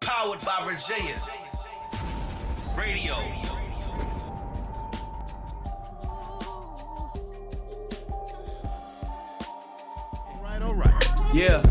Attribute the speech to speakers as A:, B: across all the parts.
A: Powered by Virginia Radio.
B: All right.
A: Yeah.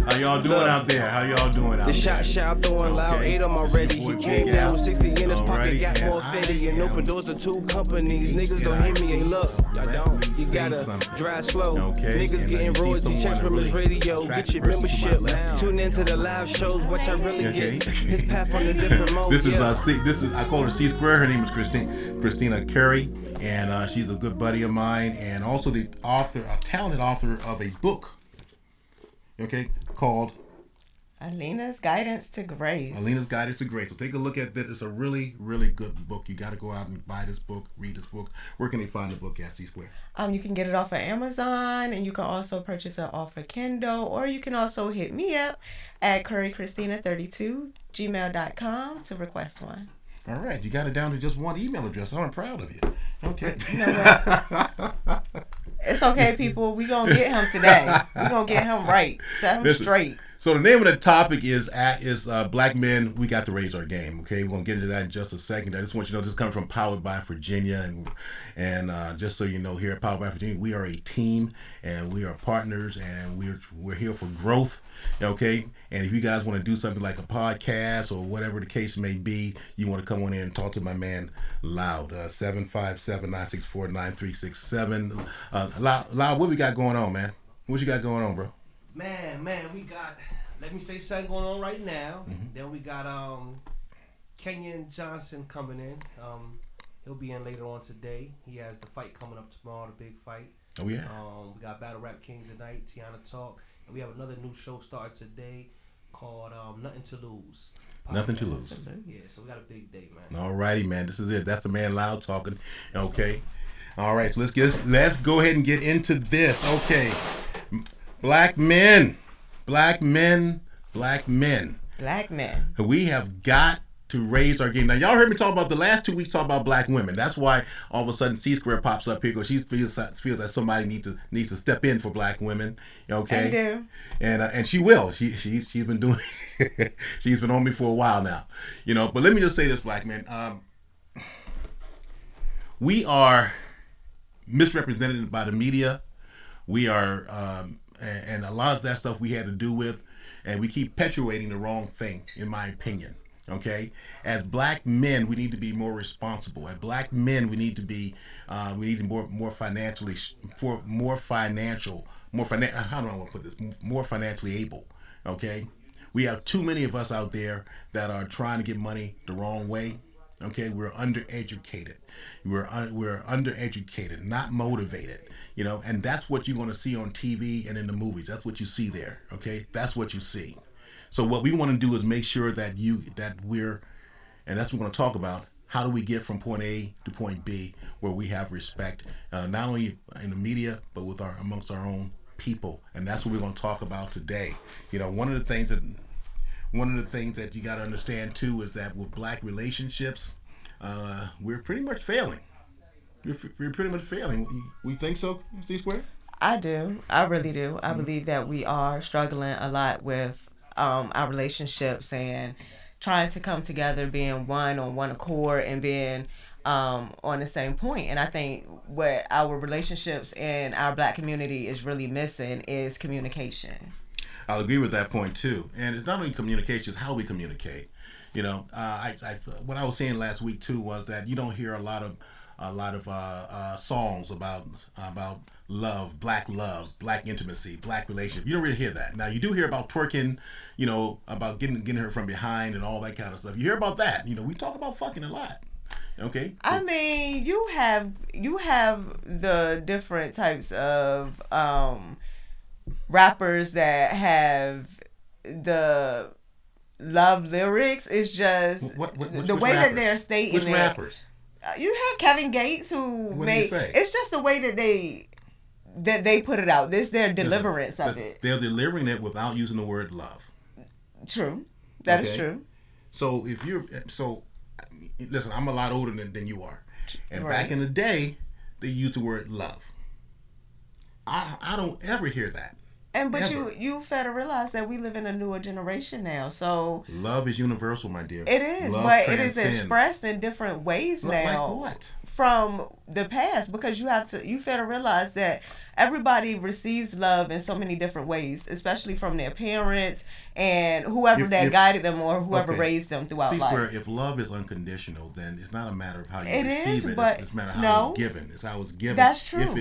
B: How y'all doing out there? How y'all doing out
A: The
B: there?
A: shot throwing loud, ate them already. He came down with 60 in his pocket, got more fitty and opened doors to two companies. Niggas don't hit me, hey look, I don't. You gotta drive slow. Niggas getting royalty checks from his radio. Get your membership. Tune into the live shows, watch I really get his path on the different modes.
B: This is I call her C Square. Her name is Christina Curry, and she's a good buddy of mine, and also the author, a talented author of a book. Okay, called
C: Alina's Guidance to Grace.
B: Alina's Guidance to Grace. So take a look at this. It's a really, really good book. You got to go out and buy this book, read this book. Where can they find the book at C Square?
C: You can get it off of Amazon, and you can also purchase it off of Kindle, or you can also hit me up at currychristina32gmail.com to request one.
B: All right, you got it down to just one email address. I'm proud of you. Okay.
C: You know what? It's okay, people. We gonna get him today. We gonna get him right. Set him straight.
B: So the name of the topic is Black Men. We got to raise our game. Okay, we're gonna get into that in just a second. I just want you to know this is coming from Powered by Virginia, and just so you know, here at Powered by Virginia, we are a team and we are partners, and we're here for growth. Okay, and if you guys want to do something like a podcast or whatever the case may be, you want to come on in and talk to my man Loud, 757-964-9367. Loud, what we got going on, man? What you got going on, bro?
A: Man, we got, let me say something going on right now.
B: Mm-hmm.
A: Then we got Kenyon Johnson coming in. He'll be in later on today. He has the fight coming up tomorrow, the big fight.
B: Oh yeah.
A: We got Battle Rap Kings tonight, Tiana Talk. And we have another new show starting today called Nothing to Lose.
B: Nothing to Lose.
A: Yeah, so we got a big day, man.
B: All righty, man. This is it. That's the man Loud talking. Okay. All right, so let's go ahead and get into this. Okay. Black men. We have got to raise our game. Now, y'all heard me talk about the last 2 weeks talk about black women. That's why all of a sudden C Square pops up here because she feels that somebody needs to step in for black women. Okay,
C: I do.
B: And she will. She's been doing. She's been on me for a while now. But let me just say this, black men. We are misrepresented by the media. We are, and a lot of that stuff we had to do with, and we keep perpetuating the wrong thing, in my opinion. Okay, as black men, we need to be more responsible. As black men, we need to be, how do I want to put this? More financially able. Okay, we have too many of us out there that are trying to get money the wrong way. Okay, we're undereducated. We're undereducated, not motivated. And that's what you're going to see on TV and in the movies. That's what you see there. Okay, that's what you see. So what we want to do is make sure and that's what we're going to talk about. How do we get from point A to point B where we have respect, not only in the media but with amongst our own people, and that's what we're going to talk about today. One of the things that you got to understand too is that with black relationships, we're pretty much failing. We're pretty much failing. We think so, C Square?
C: I do. I really do. I believe that we are struggling a lot with our relationships and trying to come together, being on one accord, and being on the same point. And I think what our relationships in our black community is really missing is communication.
B: I'll agree with that point too. And it's not only communication, it's how we communicate. What I was saying last week too was that you don't hear a lot of songs about love, black intimacy, black relationship. You don't really hear that. Now you do hear about twerking, about getting her from behind and all that kind of stuff. You hear about that. We talk about fucking a lot. Okay.
C: I mean, you have the different types of rappers that have the love lyrics. It's just the way that they're stating
B: which
C: it.
B: Rappers?
C: You have Kevin Gates who made. It's just the way that they put it out. This their deliverance of it.
B: They're delivering it without using the word love.
C: True. That is true.
B: So listen, I'm a lot older than you are, and
C: Right.
B: back in the day, they used the word love. I don't ever hear that.
C: But you fair to realize that we live in a newer generation now. So
B: love is universal, my dear.
C: It is,
B: love
C: but
B: transcends.
C: it is expressed in different ways now.
B: Like what?
C: From the past, because you fair to realize that everybody receives love in so many different ways, especially from their parents and whoever guided them or whoever raised them throughout life.
B: Where if love is unconditional, then it's not a matter of how you receive it. It's a matter of how it's given. It's how it's given.
C: That's true.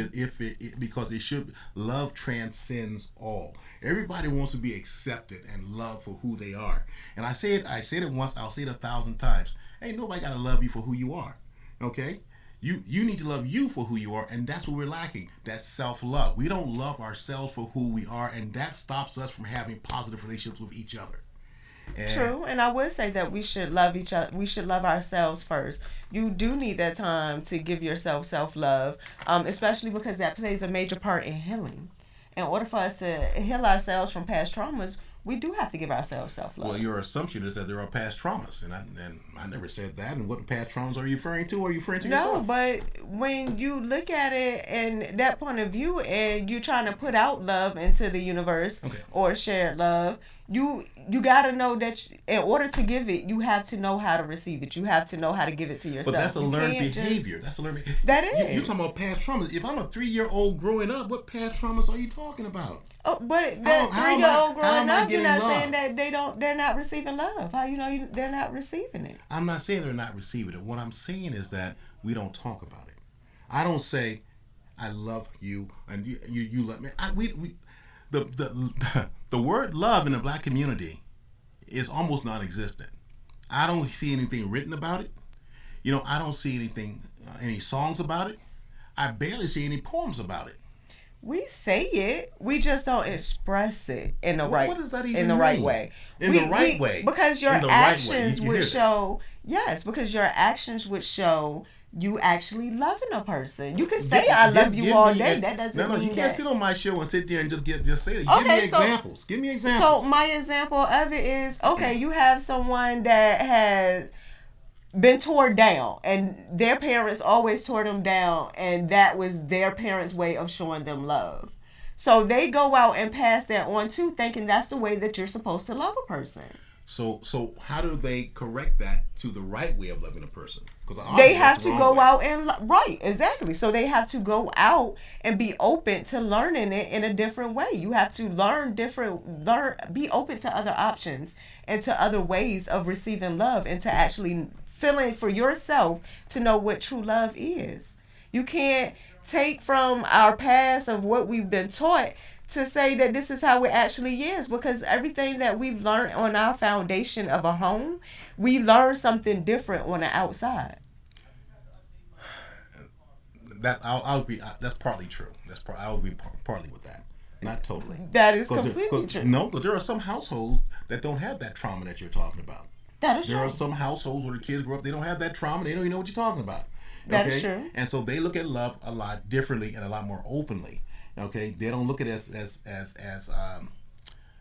B: Because it should. Love transcends all. Everybody wants to be accepted and loved for who they are. And I said it once. I'll say it 1,000 times. Ain't nobody got to love you for who you are. Okay. You need to love you for who you are, and that's what we're lacking. That's self-love. We don't love ourselves for who we are, and that stops us from having positive relationships with each other.
C: True, and I would say that we should love each other. We should love ourselves first. You do need that time to give yourself self-love, especially because that plays a major part in healing. In order for us to heal ourselves from past traumas, we do have to give ourselves self-love.
B: Well, your assumption is that there are past traumas, and I never said that. And what past traumas are you referring to? Or are you referring to yourself?
C: No, but when you look at it in that point of view, and you trying to put out love into the universe or shared love, you got to know that in order to give it, you have to know how to receive it. You have to know how to give it to yourself.
B: But that's a learned behavior. That's a learned behavior.
C: That is.
B: You're talking about past traumas. If I'm a 3-year-old growing up, what past traumas are you talking about?
C: Oh, but that 3-year-old growing up, you're not saying that they're not receiving love. How you know they're not receiving it?
B: I'm not saying they're not receiving it. What I'm saying is that we don't talk about it. I don't say, I love you and you love me. The word love in the black community is almost non-existent. I don't see anything written about it. I don't see any songs about it. I barely see any poems about it.
C: We say it, we just don't express it in the right.
B: What does that even
C: in the
B: mean?
C: right way?
B: In the right way.
C: Because your actions would show. Yes, because your actions would show you actually loving a person. You can say I love you all day. That doesn't mean that. No, you can't sit
B: on my show and sit there and just say it. Give me examples. Give me examples.
C: So my example of it is, you have someone that has been torn down, and their parents always tore them down, and that was their parents' way of showing them love. So they go out and pass that on too, thinking that's the way that you're supposed to love a person.
B: So how do they correct that to the right way of loving a person? Because
C: they have to go out and exactly. So they have to go out and be open to learning it in a different way. You have to be open to other options and to other ways of receiving love, and to actually feeling for yourself to know what true love is. You can't take from our past of what we've been taught to say that this is how it actually is, because everything that we've learned on our foundation of a home, we learn something different on the outside.
B: I'll agree. That's partly true. I'll agree partly with that. Not totally.
C: That is completely true.
B: No, but there are some households that don't have that trauma that you're talking about.
C: That is true.
B: There are some households where the kids grow up, they don't have that trauma, they don't even know what you're talking about.
C: That is true.
B: And so they look at love a lot differently and a lot more openly. Okay, they don't look at it as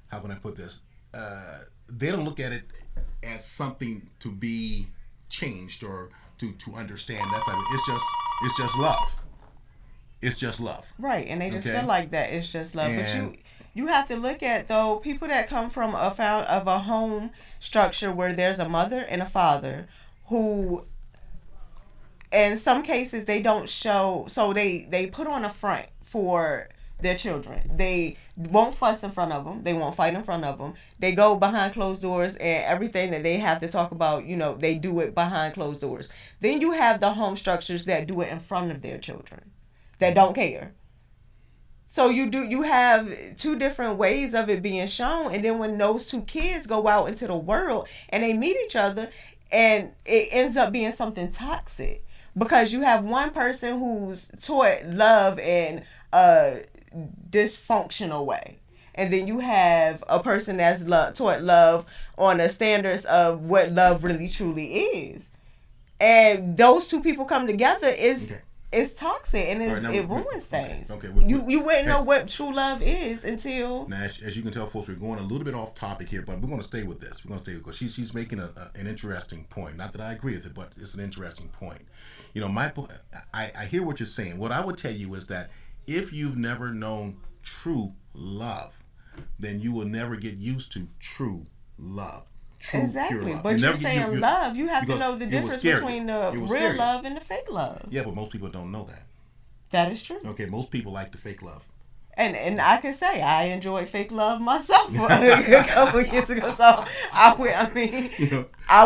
B: how can I put this? They don't look at it as something to be changed or to understand that type of. It's just love. It's just love.
C: Right, and they just feel like that. It's just love, but you have to look at, though, people that come from a home structure where there's a mother and a father who, in some cases, they don't show, so they put on a front for their children. They won't fuss in front of them. They won't fight in front of them. They go behind closed doors, and everything that they have to talk about, they do it behind closed doors. Then you have the home structures that do it in front of their children, that don't care. So you have two different ways of it being shown, and then when those two kids go out into the world and they meet each other, and it ends up being something toxic, because you have one person who's taught love in a dysfunctional way, and then you have a person that's taught love on the standards of what love really truly is, and those two people come together it's toxic, and it ruins things. Okay, you wouldn't know what true love is until.
B: Now, as you can tell, folks, we're going a little bit off topic here, but we're going to stay with this. We're going to stay because she's making an interesting point. Not that I agree with it, but it's an interesting point. I hear what you're saying. What I would tell you is that if you've never known true love, then you will never get used to true love. True,
C: exactly.
B: pure love.
C: But you're saying love. You have to know the difference between the real love and the fake love.
B: Yeah, but most people don't know that.
C: That is true.
B: Okay, most people like the fake love.
C: And I can say I enjoyed fake love myself a couple years ago. So I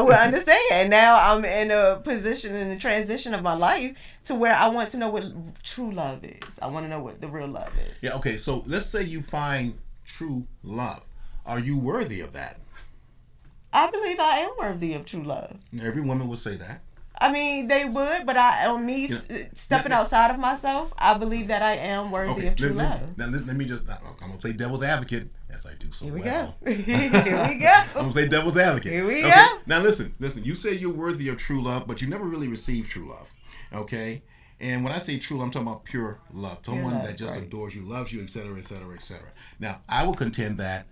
C: would understand. Now I'm in a position in the transition of my life to where I want to know what true love is. I want to know what the real love is.
B: Yeah, okay, so let's say you find true love. Are you worthy of that?
C: I believe I am worthy of true love.
B: Every woman would say that.
C: I mean, they would, but stepping outside of myself, I believe that I am worthy of true love.
B: Now, let me just, I'm going to play devil's advocate, as I do so
C: Here we
B: well.
C: go. Here we go.
B: I'm going to play devil's advocate.
C: Here we go.
B: Now, listen, you say you're worthy of true love, but you never really received true love, okay? And when I say true, I'm talking about pure love. Someone that just adores you, loves you, etc., etc., etc. Now, I will contend that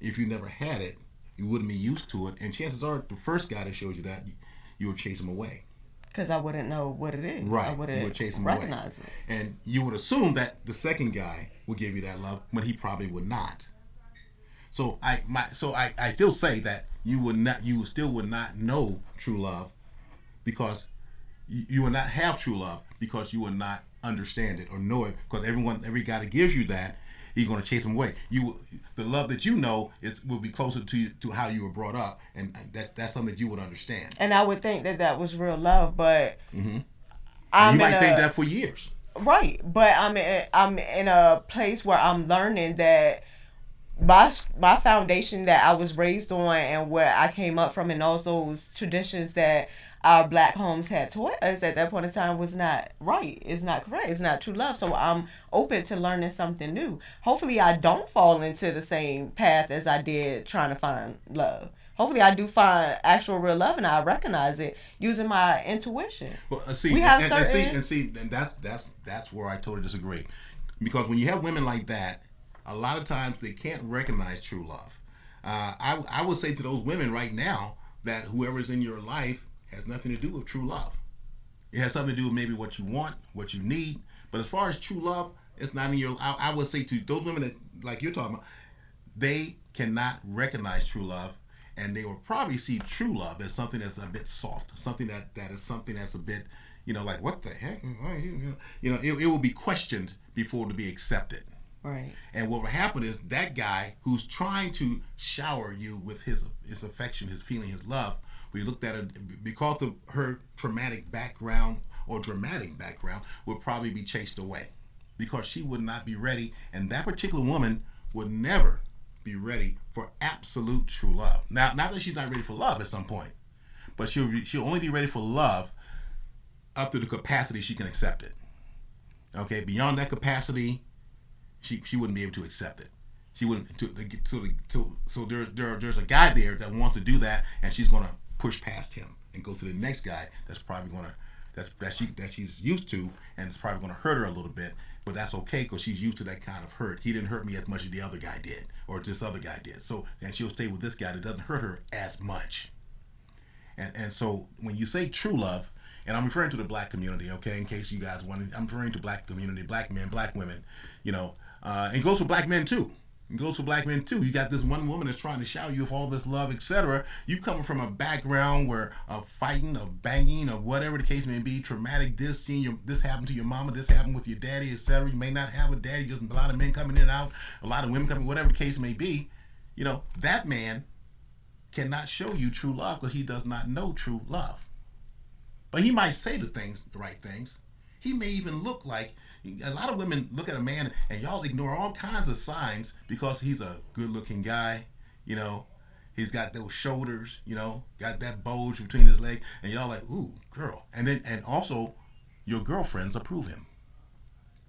B: if you never had it, you wouldn't be used to it, and chances are the first guy that showed you that, you would chase him away.
C: Because I wouldn't know what it is.
B: Right.
C: I wouldn't
B: you would chase him
C: recognize
B: away.
C: it.
B: And you would assume that the second guy would give you that love, but he probably would not. So I still say that you still would not know true love because you would not have true love because you would not understand it or know it, because every guy that gives you that, he's going to chase him away. The love that you know will be closer to how you were brought up, and that's something that you would understand.
C: And I would think that was real love, but
B: you might think that for years.
C: Right, but I'm in a place where I'm learning that my foundation that I was raised on and where I came up from and all those traditions that our black homes had taught us at that point in time was not right. It's not correct. It's not true love. So I'm open to learning something new. Hopefully I don't fall into the same path as I did trying to find love. Hopefully I do find actual real love and I recognize it using my intuition.
B: Well, see, and that's where I totally disagree. Because when you have women like that, a lot of times they can't recognize true love. I would say to those women right now that whoever's in your life has nothing to do with true love. It has something to do with maybe what you want, what you need. But as far as true love, it's not in your. I would say to those women that, like you're talking about, they cannot recognize true love, and they will probably see true love as something that's a bit soft, something that is something that's a bit, like what the heck, it will be questioned before to be accepted.
C: Right.
B: And what will happen is that guy who's trying to shower you with his affection, his feeling, his love. We looked at it because of her traumatic background or dramatic background, would probably be chased away because she would not be ready, and that particular woman would never be ready for absolute true love. Now, not that she's not ready for love at some point, but she'll only be ready for love up to the capacity she can accept it. Okay, beyond that capacity, she wouldn't be able to accept it. She wouldn't. So there's a guy there that wants to do that, and she's gonna push past him and go to the next guy that's probably gonna that she's used to, and it's probably gonna hurt her a little bit, but that's okay because she's used to that kind of hurt. He didn't hurt me as much as the other guy did, or this other guy did. So and she'll stay with this guy that doesn't hurt her as much. And so when you say true love, and I'm referring to the black community, okay, in case you guys want, I'm referring to black community, black men, black women, and it goes for black men too. It goes for black men too. You got this one woman that's trying to shower you with all this love, etc. You coming from a background where of fighting, of banging, or whatever the case may be, traumatic. This happened to your mama, this happened with your daddy, etc. You may not have a daddy. Just a lot of men coming in and out, a lot of women coming, whatever the case may be. That man cannot show you true love because he does not know true love. But he might say the right things. He may even look like. A lot of women look at a man and y'all ignore all kinds of signs because he's a good-looking guy, he's got those shoulders, got that bulge between his legs, and y'all like, ooh, girl. And also, your girlfriends approve him.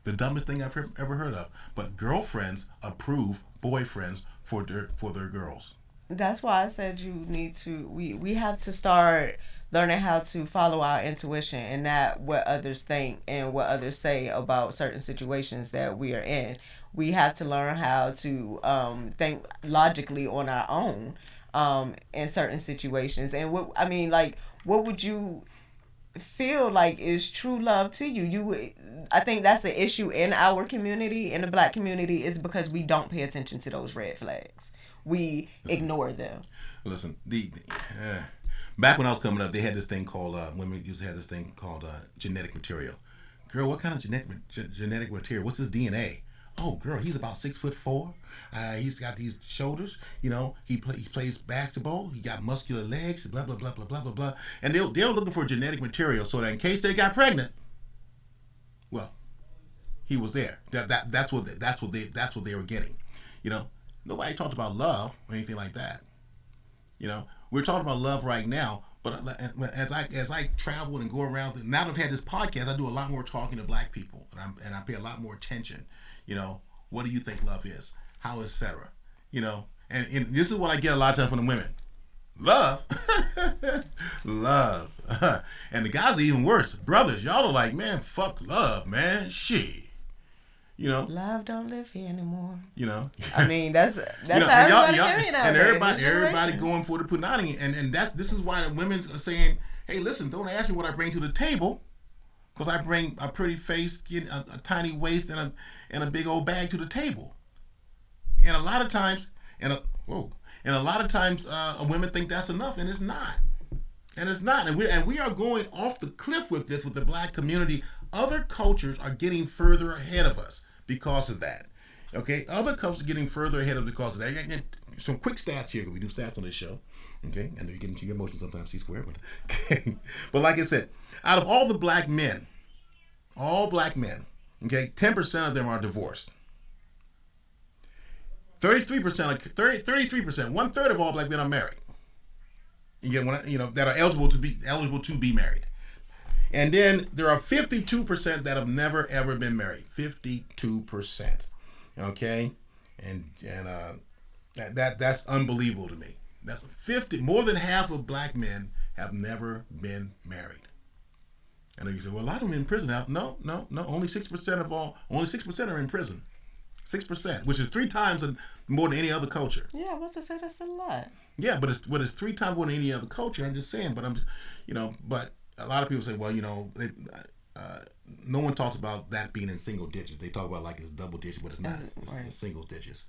B: The dumbest thing I've ever heard of. But girlfriends approve boyfriends for their girls.
C: That's why I said you need to. We have to start learning how to follow our intuition and not what others think and what others say about certain situations that we are in. We have to learn how to think logically on our own in certain situations. And what would you feel like is true love to you. I think that's an issue in our community, in the black community, is because we don't pay attention to those red flags. We ignore them.
B: Listen, back when I was coming up, they had this thing called women used to have this thing called genetic material. Girl, what kind of genetic material? What's his DNA? Oh, girl, he's about 6'4". He's got these shoulders. You know, he plays basketball. He got muscular legs. Blah blah blah blah blah blah blah. And they're looking for genetic material so that in case they got pregnant, well, he was there. That's what they were getting. You know, nobody talked about love or anything like that. You know, we're talking about love right now. But as I travel and go around, now that I've had this podcast, I do a lot more talking to black people, and I pay a lot more attention. You know, what do you think love is? How, etc. You know, and this is what I get a lot of time from the women. Love, love, and the guys are even worse. Brothers, y'all are like, man, fuck love, man, shit. You know,
C: love don't live here anymore.
B: You know,
C: I mean that's
B: you
C: how everybody carrying out.
B: And everybody going for the punani, and this is why the women are saying, hey, listen, don't ask me what I bring to the table, because I bring a pretty face, a tiny waist, and a big old bag to the table. And a lot of times, women think that's enough, and it's not. And we are going off the cliff with this with the black community. Other cultures are getting further ahead of us because of that. Okay, other cultures are getting further ahead of because of that. And some quick stats here, because we do stats on this show. Okay, and you get into your emotions sometimes, C-square. But like I said, out of all the black men, okay, 10% of them are divorced. 33%, 1/3 of all black men are married. That are eligible to be married. And then there are 52% that have never ever been married. 52%. Okay? And that's unbelievable to me. That's more than half of black men have never been married. And then you say, well, a lot of them in prison now. No. Only 6% are in prison. 6%, which is 3 times more than any other culture.
C: Yeah, I was to say that's a lot.
B: Yeah, but it's 3 times more than any other culture. I'm just saying, but a lot of people say, well, no one talks about that being in single digits. They talk about like it's double digits, but it's not. It's single digits.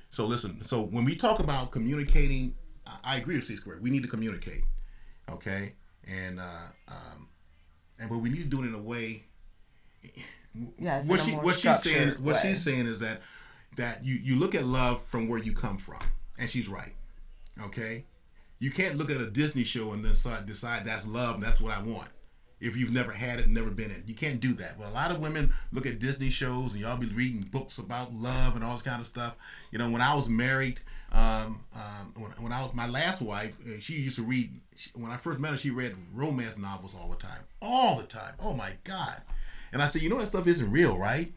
B: So listen. So when we talk about communicating, I agree with C-Square. We need to communicate, okay, but we need to do it in a way.
C: Yes,
B: what she's saying is that you look at love from where you come from, and she's right. Okay, you can't look at a Disney show and then decide that's love and that's what I want. If you've never had it and never been in, you can't do that. But a lot of women look at Disney shows and y'all be reading books about love and all this kind of stuff. When I was married, when I was my last wife, she used to read. When I first met her, she read romance novels all the time. Oh my God! And I said, that stuff isn't real, right?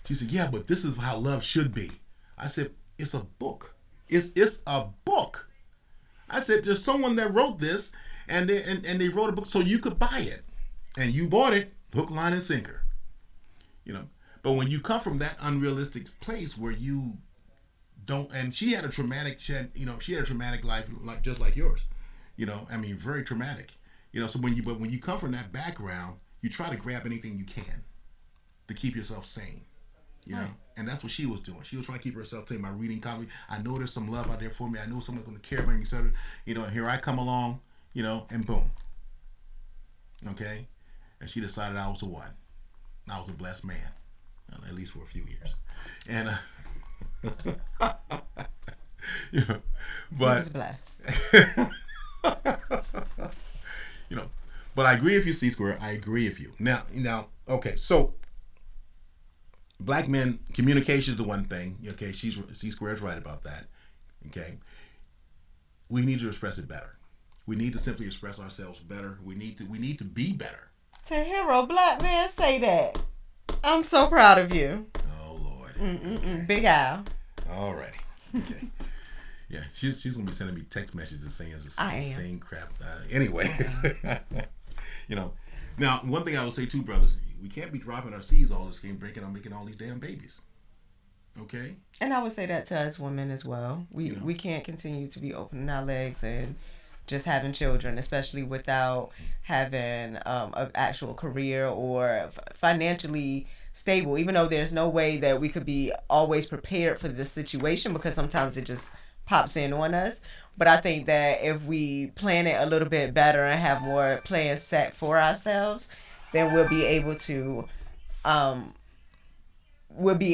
B: She said, yeah, but this is how love should be. I said, it's a book. It's a book. I said, there's someone that wrote this, and they wrote a book so you could buy it, and you bought it, hook, line, and sinker. But when you come from that unrealistic place where you don't, and she had a traumatic life, like just like yours. Very traumatic. So when you come from that background, you try to grab anything you can to keep yourself sane. Right. And that's what she was doing. She was trying to keep herself sane by reading comics. I know there's some love out there for me. I know someone's going to care about me, etc. And here I come along, and boom. Okay? And she decided I was the one. I was a blessed man, at least for a few years. And, but
C: he was blessed.
B: But I agree with you, C-Square. I agree with you. Now, okay, so black men, communication is the one thing. Okay, C-Square is right about that. Okay, we need to express it better. We need to simply express ourselves better. We need to be better.
C: To hear a black man say that, I'm so proud of you.
B: Oh Lord,
C: okay. Big Al.
B: All righty. Okay. Yeah, she's gonna be sending me text messages saying the same crap. Anyways. Now one thing I will say too, brothers, we can't be dropping our seeds all this game, making all these damn babies. Okay.
C: And I would say that to us women as well. We can't continue to be opening our legs and just having children, especially without having an actual career or financially stable. Even though there's no way that we could be always prepared for this situation because sometimes it just pops in on us. But I think that if we plan it a little bit better and have more plans set for ourselves, then um, we'll be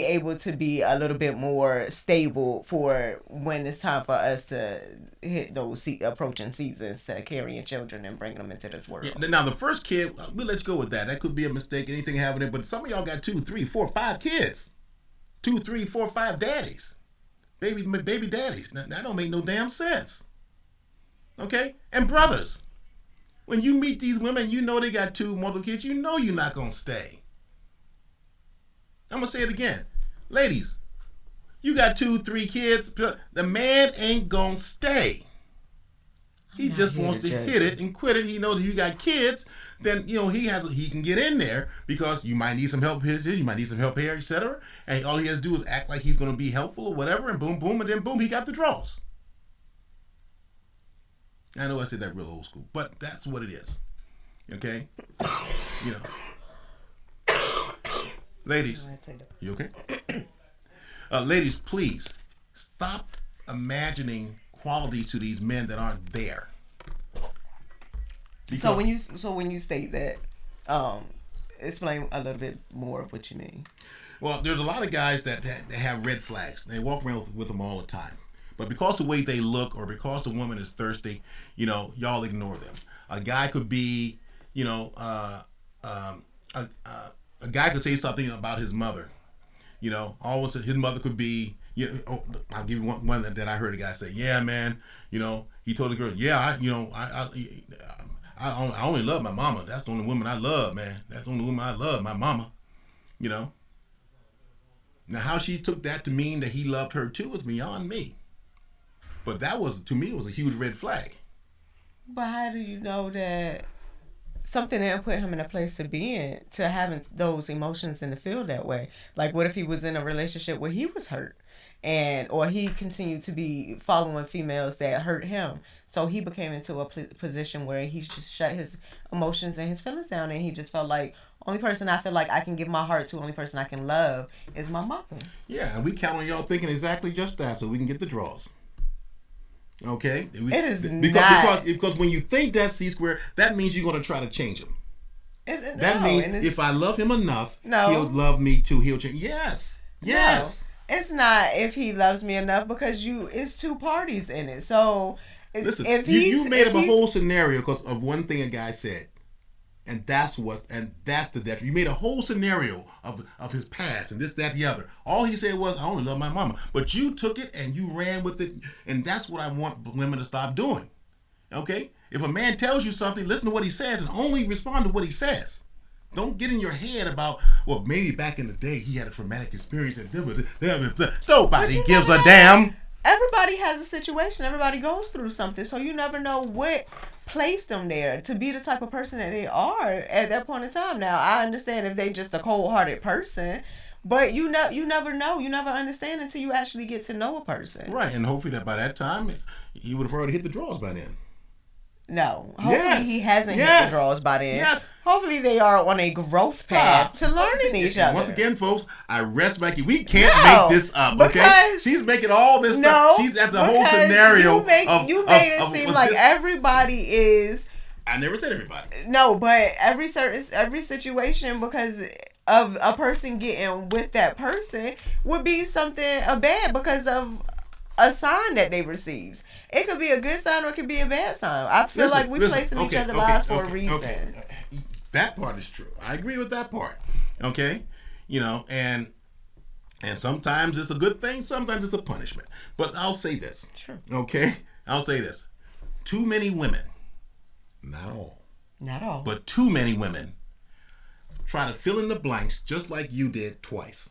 C: able to be a little bit more stable for when it's time for us to hit those approaching seasons to carrying children and bringing them into this world.
B: Yeah, now the first kid, let's go with that. That could be a mistake, anything happening. But some of y'all got 2, 3, 4, 5 kids, 2, 3, 4, 5 daddies, baby daddies. Now, that don't make no damn sense. Okay, and brothers, when you meet these women, you know they got 2 multiple kids. You know you're not gonna stay. I'm gonna say it again, ladies. You got 2, 3 kids. The man ain't gonna stay. He just wants to hit it and quit it. He knows if you got kids, then he can get in there because you might need some help here, you might need some help here, etc. And all he has to do is act like he's gonna be helpful or whatever, and boom, boom, and then boom, he got the draws. I know I said that real old school, but that's what it is. Okay, Ladies, you okay? Ladies, please stop imagining qualities to these men that aren't there.
C: Because so when you state that, explain a little bit more of what you mean.
B: Well, there's a lot of guys that have red flags. They walk around with them all the time. But because of the way they look or because the woman is thirsty, y'all ignore them. A guy could be, a guy could say something about his mother. All of a sudden his mother could be, I'll give you one that I heard a guy say, yeah, man, he told the girl, yeah, I only love my mama. That's the only woman I love, man. That's the only woman I love, my mama. Now how she took that to mean that he loved her too is beyond me. But that was, to me, it was a huge red flag.
C: But how do you know that something didn't put him in a place to be in, to having those emotions and to feel that way? Like, what if he was in a relationship where he was hurt, or he continued to be following females that hurt him, so he became into a position where he just shut his emotions and his feelings down, and he just felt like only person I feel like I can give my heart to, only person I can love is my mother.
B: Yeah, and we count on y'all thinking exactly just that, so we can get the draws. Okay,
C: it is
B: because when you think that's C-square, that means you're going to try to change him. That means if I love him enough, he'll love me too. He'll change. Yes.
C: No, it's not if he loves me enough because it's 2 parties in it. So
B: listen, you made up a whole scenario because of one thing a guy said. And that's the detriment. You made a whole scenario of his past and this, that, the other. All he said was, I only love my mama. But you took it and you ran with it. And that's what I want women to stop doing. Okay? If a man tells you something, listen to what he says and only respond to what he says. Don't get in your head about, well, maybe back in the day he had a traumatic experience. And nobody gives a damn.
C: Everybody has a situation. Everybody goes through something. So you never know what placed them there to be the type of person that they are at that point in time. Now, I understand if they just a cold-hearted person, but you never know. You never understand until you actually get to know a person.
B: Right, and hopefully that by that time, he would have already hit the draws by then.
C: No. Hopefully he hasn't hit the draws by then. Yes. Hopefully they are on a growth path to learning each other.
B: Once again, folks, I rest my case. We can't make this up, okay? She's making all this stuff. That's a whole scenario.
C: You made it seem like everybody is...
B: I never said everybody.
C: No, but every situation because of a person getting with that person would be something bad because of a sign that they receives. It could be a good sign or it could be a bad sign. I feel like we placing each other's lives for a reason. Okay.
B: That part is true. I agree with that part. Okay? And sometimes it's a good thing, sometimes it's a punishment. But I'll say this.
C: Sure.
B: Okay? I'll say this. Too many women, not all, but too many women try to fill in the blanks just like you did twice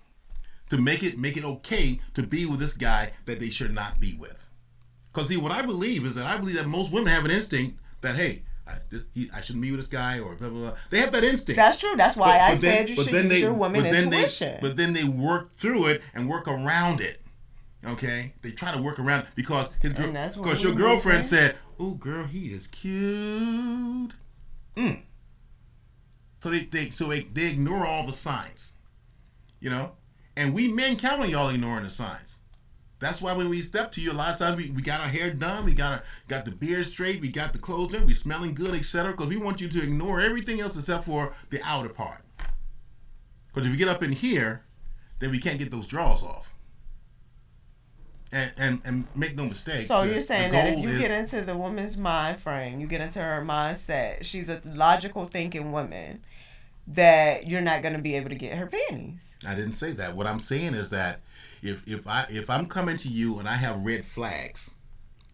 B: to make it okay to be with this guy that they should not be with. Because see, what I believe that most women have an instinct that, hey, I shouldn't be with this guy or blah, blah, blah. They have that instinct.
C: That's true. That's why I said you should use your woman intuition.
B: But then they work through it and work around it. Okay, they try to work around because your
C: we
B: girlfriend said, "Oh, girl, he is cute." So they ignore all the signs, you know, and we men count on y'all ignoring the signs. That's why when we step to you, a lot of times we got our hair done, we got the beard straight, we got the clothes in, we smelling good, etc. Because we want you to ignore everything else except for the outer part. Because if you get up in here, then we can't get those draws off. And make no mistake.
C: So you're saying that if you get into the woman's mind frame, you get into her mindset, she's a logical thinking woman, that you're not going to be able to get her panties.
B: I didn't say that. What I'm saying is that if I'm coming to you and I have red flags,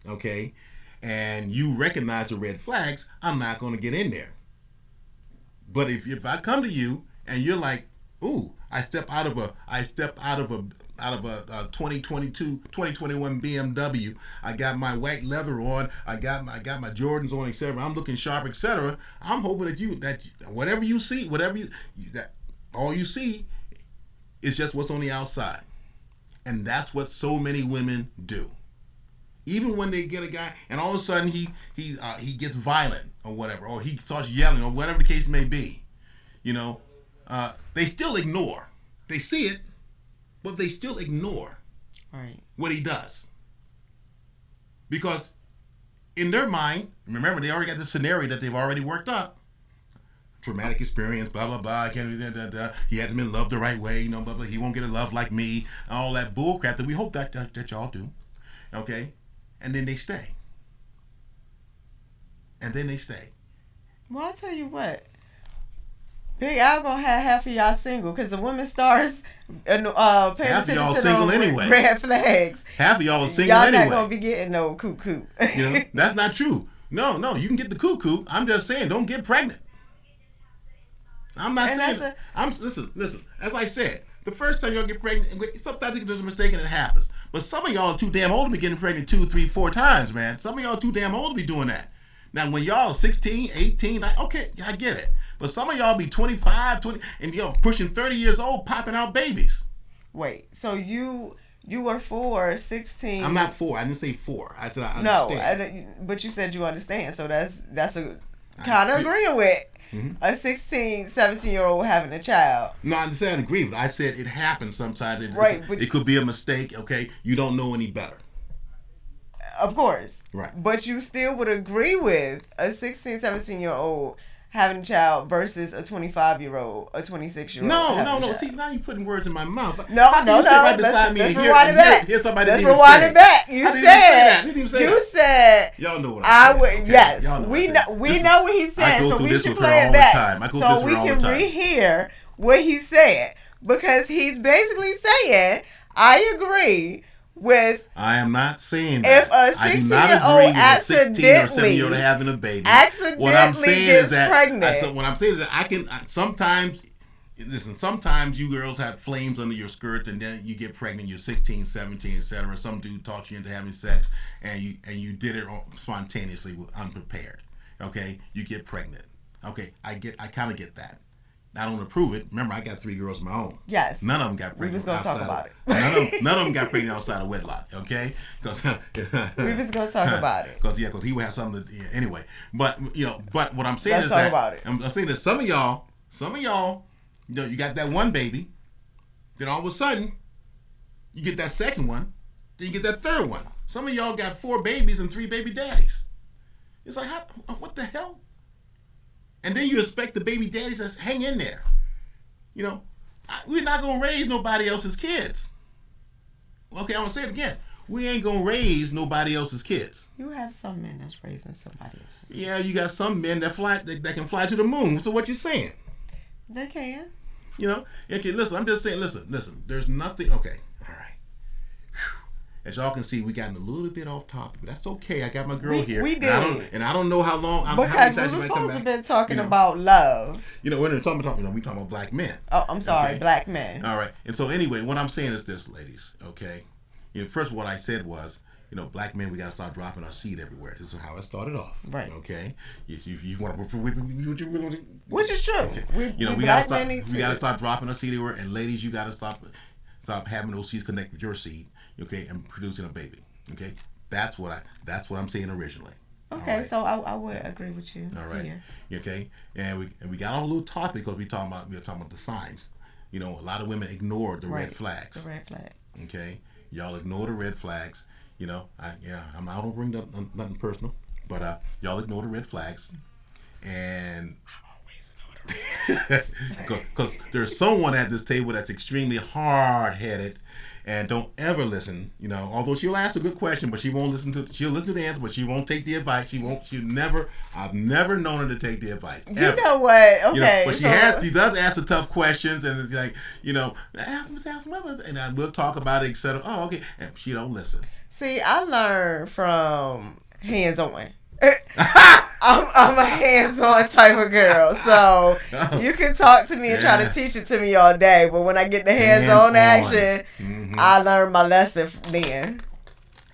B: okay, and you recognize the red flags, I'm not going to get in there. But if I come to you and you're like, ooh, I step out of a 2021 BMW. I got my white leather on. I got my Jordans on, etc. I'm looking sharp, etc. I'm hoping that whatever you see, that all you see is just what's on the outside, and that's what so many women do. Even when they get a guy, and all of a sudden he gets violent or whatever, or he starts yelling or whatever the case may be, you know, they still ignore. They see it, but they still ignore what he does. Because in their mind, remember, they already got this scenario that they've already worked up. Traumatic experience, blah, blah, blah. He hasn't been loved the right way, you know, blah, blah. He won't get a love like me. All that bull crap that we hope that y'all do. Okay? And then they stay.
C: Well, I'll tell you what. Big Al gonna have half of y'all single because the women stars paying attention to those red flags.
B: Half of y'all are single
C: y'all
B: anyway.
C: Y'all not gonna be getting no cuckoo.
B: You know, that's not true. No, you can get the cuckoo. I'm just saying, don't get pregnant. I'm not saying. Listen. As I said, the first time y'all get pregnant, sometimes there's a mistake and it happens. But some of y'all are too damn old to be getting pregnant 2, 3, 4 times, man. Some of y'all are too damn old to be doing that. Now, when y'all are 16, 18, okay, I get it. But some of y'all be 25, 20, and pushing 30 years old, popping out babies.
C: Wait, so you were 4, 16.
B: I'm not 4. I didn't say 4. I said I understand.
C: No, but you said you understand. So that's a kind of agreeing with a 16, 17-year-old having a child.
B: No, I understand. I agree with it. I said it happens sometimes. It could be a mistake. Okay, you don't know any better.
C: Of course.
B: Right.
C: But you still would agree with a 16, 17-year-old having a child versus a 25-year-old, a 26-year-old.
B: No. See, now you're putting words in my mouth.
C: No.
B: Sit right beside me and hear somebody
C: Let's
B: didn't even
C: rewind
B: say
C: it back. You said
B: y'all know what I said. Okay.
C: Yes,
B: know
C: we know what he said, so we should play it back so we can rehear what he said, because he's basically saying, I agree with.
B: I am not saying that.
C: If a 16-year-old accidentally,
B: or 17-year-old having a baby,
C: what I'm saying is that pregnant.
B: What I'm saying is that I can sometimes. Listen, sometimes you girls have flames under your skirts and then you get pregnant, you're 16, 17, etc. Some dude talks you into having sex and you did it spontaneously, unprepared. Okay? You get pregnant. Okay, I kind of get that. I don't approve it. Remember, I got 3 girls of my own.
C: Yes.
B: None of them got pregnant.
C: We was going to talk about it.
B: None of them got pregnant outside of wedlock, okay?
C: We was going to talk about it.
B: Because he would have something to, anyway. But what I'm saying is
C: talk about it.
B: I'm saying that some of y'all, you got that one baby, then all of a sudden, you get that second one, then you get that third one. Some of y'all got 4 babies and 3 baby daddies. It's like, what the hell? And then you expect the baby daddies to hang in there. You know, we're not going to raise nobody else's kids. Okay, I'm going to say it again. We ain't going to raise nobody else's kids.
C: You have some men that's raising somebody else's kids.
B: Yeah, you got some men that can fly to the moon. So what you saying?
C: They can.
B: You know? Okay, listen, I'm just saying, listen. There's nothing, okay, all right. As y'all can see, we got a little bit off topic, but that's okay. I got my girl here.
C: We did.
B: And I don't know how long.
C: Because we were supposed to have been talking about love.
B: You know, we're talking about black men.
C: Oh, I'm sorry, okay? Black men.
B: All right. And so anyway, what I'm saying is this, ladies, okay? First, what I said was, black men, we got to start dropping our seed everywhere. This is how it started off. Right. Okay? If you want to...
C: Which is true.
B: Okay. We got to start dropping our seed everywhere. And ladies, you got to stop having those seeds connect with your seed. okay, and producing a baby. Okay, that's what I'm saying originally.
C: Okay,
B: right.
C: so I would agree with you.
B: All right.
C: Here.
B: Okay, and we got on a little topic because we were talking about the signs. You know, a lot of women ignore the red flags.
C: The red flags.
B: Okay, y'all ignore the red flags. You know, I don't bring up nothing personal, but y'all ignore the red flags, and I always ignore the red flags because there's someone at this table that's extremely hard-headed and don't ever listen. You know, although she'll ask a good question, but she won't listen to. She'll listen to the answer, but she won't take the advice. She'll never. I've never known her to take the advice. Ever.
C: You know what? Okay,
B: you know, but she does ask the tough questions, and it's like, you know, ask and we'll talk about it, etc. Oh, okay, and she don't listen.
C: See, I learned from hands-on. I'm a hands-on type of girl, so you can talk to me and try to teach it to me all day, but when I get the hands-on action, I learn my lesson then.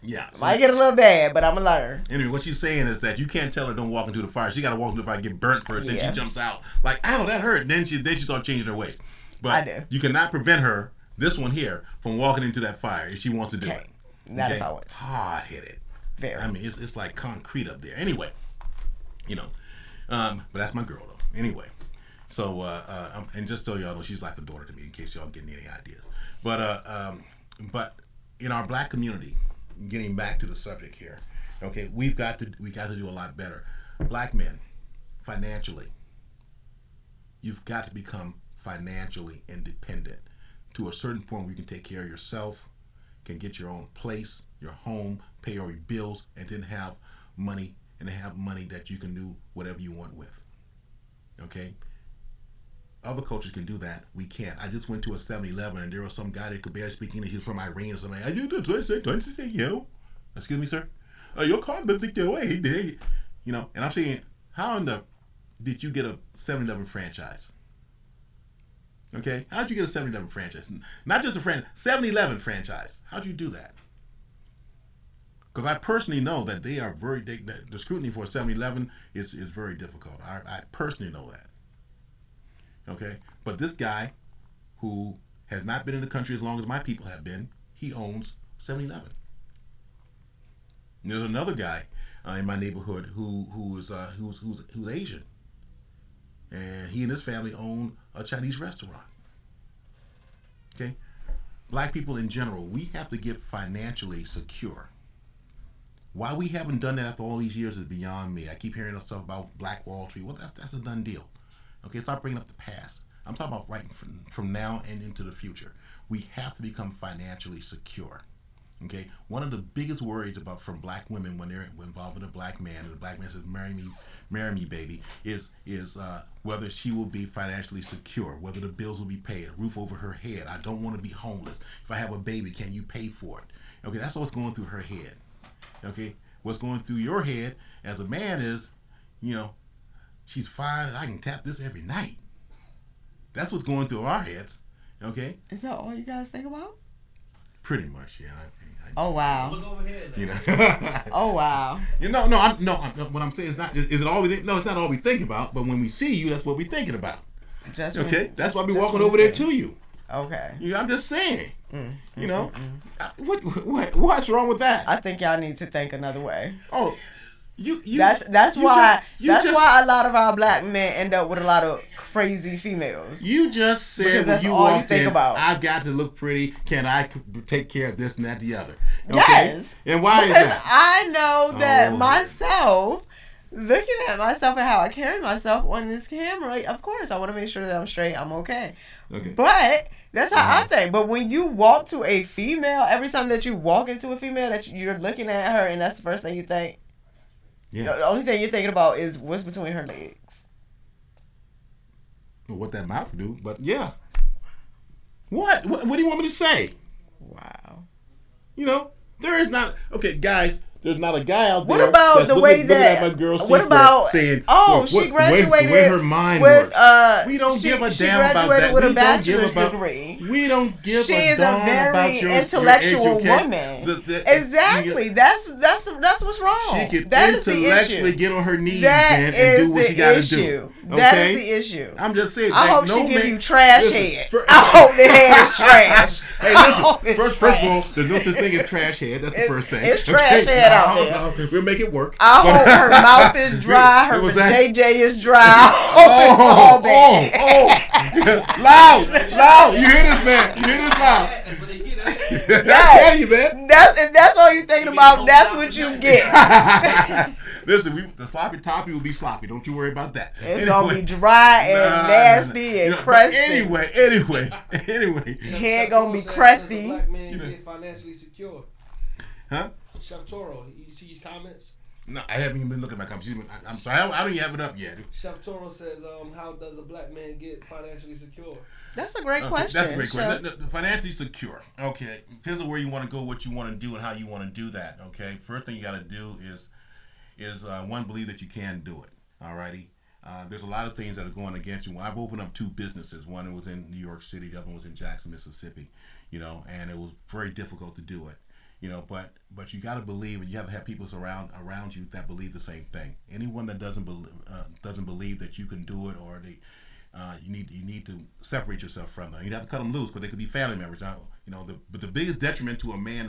B: Yeah, so
C: might get a little bad, but I'm gonna learn.
B: Anyway, what she's saying is that you can't tell her don't walk into the fire. She got to walk into the fire and get burnt first. Then she jumps out like, ow, that hurt. Then she starts changing her ways. But you cannot prevent her, this one here, from walking into that fire if she wants to do it.
C: Not if I want.
B: Hard-headed.
C: Very.
B: I mean, it's like concrete up there. Anyway, you know, but that's my girl though. Anyway, so and just so y'all know, she's like a daughter to me. In case y'all getting any ideas, but in our black community, getting back to the subject here, okay, we got to do a lot better. Black men, financially, you've got to become financially independent to a certain point where you can take care of yourself, can get your own place, your home, pay all your bills, and then have money that you can do whatever you want with. Okay? Other cultures can do that. We can't. I just went to a 7-Eleven and there was some guy that could barely speak English. He was from Iran or something. Excuse me, sir. Your card doesn't take away. You know, and I'm saying, how in the did you get a 7-Eleven franchise? Okay? How'd you get a 7-Eleven franchise? Not just a 7-Eleven franchise. How'd you do that? Because I personally know that they are the scrutiny for a 7-Eleven is very difficult. I personally know that. Okay? But this guy, who has not been in the country as long as my people have been, he owns 7-Eleven. There's another guy in my neighborhood who's Asian, and he and his family own a Chinese restaurant. Okay? Black people in general, we have to get financially secure. Why we haven't done that after all these years is beyond me. I keep hearing stuff about Black Wall Street. Well, that's a done deal. Okay, stop bringing up the past. I'm talking about right from now and into the future. We have to become financially secure. Okay, one of the biggest worries from black women when they're involved with a black man, and the black man says, marry me, baby, is whether she will be financially secure, whether the bills will be paid, a roof over her head. I don't want to be homeless. If I have a baby, can you pay for it? Okay, that's what's going through her head. Okay, what's going through your head as a man is, you know, she's fine and I can tap this every night. That's what's going through our heads. Okay?
C: Is that all you guys think about?
B: Pretty much, yeah.
C: Oh wow.
A: Look over here.
B: You know.
C: Oh wow.
B: You know, what I'm saying is not. Is it all we think? No, it's not all we think about. But when we see you, that's what we're thinking about. Okay, that's why we're walking over there to you.
C: Okay.
B: I'm just saying. You know, what's wrong with that?
C: I think y'all need to think another way.
B: Oh,
C: that's why a lot of our black men end up with a lot of crazy females.
B: You just said when you walked in, I've got to look pretty. Can I take care of this and that, the other? Okay?
C: Yes.
B: And why
C: because
B: is that?
C: I know that myself, looking at myself and how I carry myself on this camera, of course, I want to make sure that I'm straight, I'm okay. But that's how I think. But when you walk to a female, every time that you walk into a female, that you're looking at her and that's the first thing you think. Yeah. The only thing you're thinking about is what's between her legs.
B: What that mouth do, but yeah. What do you want me to say?
C: Wow.
B: You know, there is not, okay, guys, there's not a guy out there.
C: What about
B: that's
C: the way
B: looking at my girl
C: saying, she graduated
B: where her mind
C: with,
B: works. We don't give a damn about that.
C: With a bachelor's degree.
B: We don't give
C: she
B: a damn about your
C: intellectual woman. Exactly. That's what's wrong.
B: She can
C: that
B: intellectually get on her knees and do what she got to do.
C: That is the issue.
B: I'm just saying.
C: I hope
B: no
C: she give
B: man,
C: you trash
B: listen,
C: head. I hope the head is trash.
B: Hey, listen. First of all, there's no such thing as trash head. That's the first thing.
C: It's trash head out there.
B: We'll make it work.
C: I hope her mouth is dry. Her JJ is dry.
B: Oh, loud! You hear this, man? You hear this loud?
C: Yeah, you, man. If that's all you're thinking about, that's what you get.
B: Listen, the sloppy toppy will be sloppy. Don't you worry about that.
C: It's gonna be dry and nasty and crusty.
B: Anyway.
C: Head gonna be crusty.
A: Black man get financially secure.
B: Huh?
A: Chef Toro, you see his comments?
B: No, I haven't even been looking at my comments. I'm sorry, I don't even have it up yet.
A: Chef Toro says, how does a black man get financially secure?
C: That's a great question.
B: That's a great question. The financially secure. Okay. Depends on where you want to go, what you want to do, and how you want to do that. Okay. First thing you got to do is one, believe that you can do it. Alrighty. There's a lot of things that are going against you. Well, I've opened up 2 businesses. One was in New York City. The other one was in Jackson, Mississippi. And it was very difficult to do it. But you got to believe, and you have to have people around you that believe the same thing. Anyone that doesn't believe that you can do it, or you need to separate yourself from them. You have to cut them loose, because they could be family members. But the biggest detriment to a man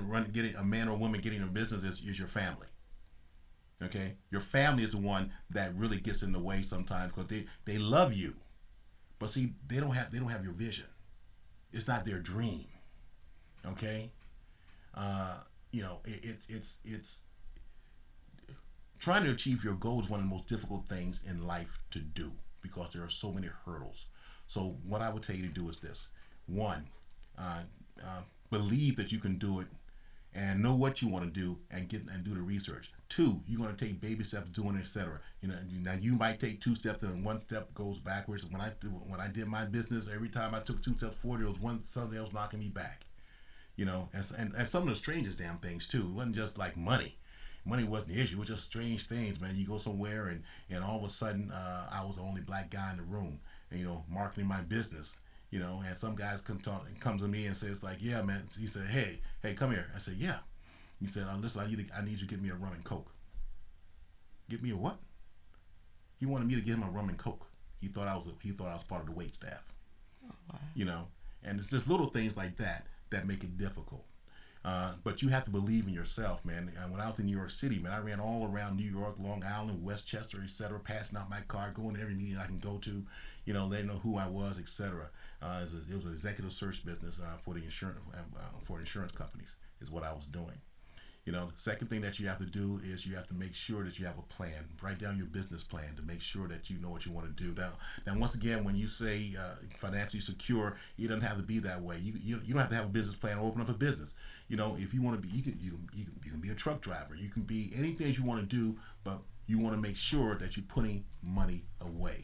B: or woman getting a business is your family. Okay, your family is the one that really gets in the way sometimes, because they love you, but see, they don't have your vision. It's not their dream. Okay, it's trying to achieve your goal is one of the most difficult things in life to do, because there are so many hurdles. So what I would tell you to do is this: 1, believe that you can do it, and know what you want to do, and do the research. 2, you're going to take baby steps doing it, etc. Now you might take 2 steps and 1 step goes backwards. When I did my business, every time I took 2 steps forward, there was something else knocking me back. And some of the strangest damn things too. It wasn't just like money. Money wasn't the issue. It was just strange things, man. You go somewhere and all of a sudden I was the only black guy in the room, and, marketing my business. And some guys comes to me and says like, yeah, man. He said, hey, come here. I said, yeah. He said, listen, I need you to get me a rum and coke. Get me a what? He wanted me to get him a rum and coke. He thought I was part of the wait staff. Oh, wow. And it's just little things like that make it difficult. But you have to believe in yourself, man. And when I was in New York City, man, I ran all around New York, Long Island, Westchester, etc., passing out my card, going to every meeting I can go to, letting know who I was, etc. It was an executive search business for the insurance companies is what I was doing. The second thing that you have to do is you have to make sure that you have a plan. Write down your business plan to make sure that you know what you want to do. Now once again, when you say financially secure, it doesn't have to be that way. You don't have to have a business plan or open up a business. If you want to be, you can be a truck driver. You can be anything that you want to do, but you want to make sure that you're putting money away.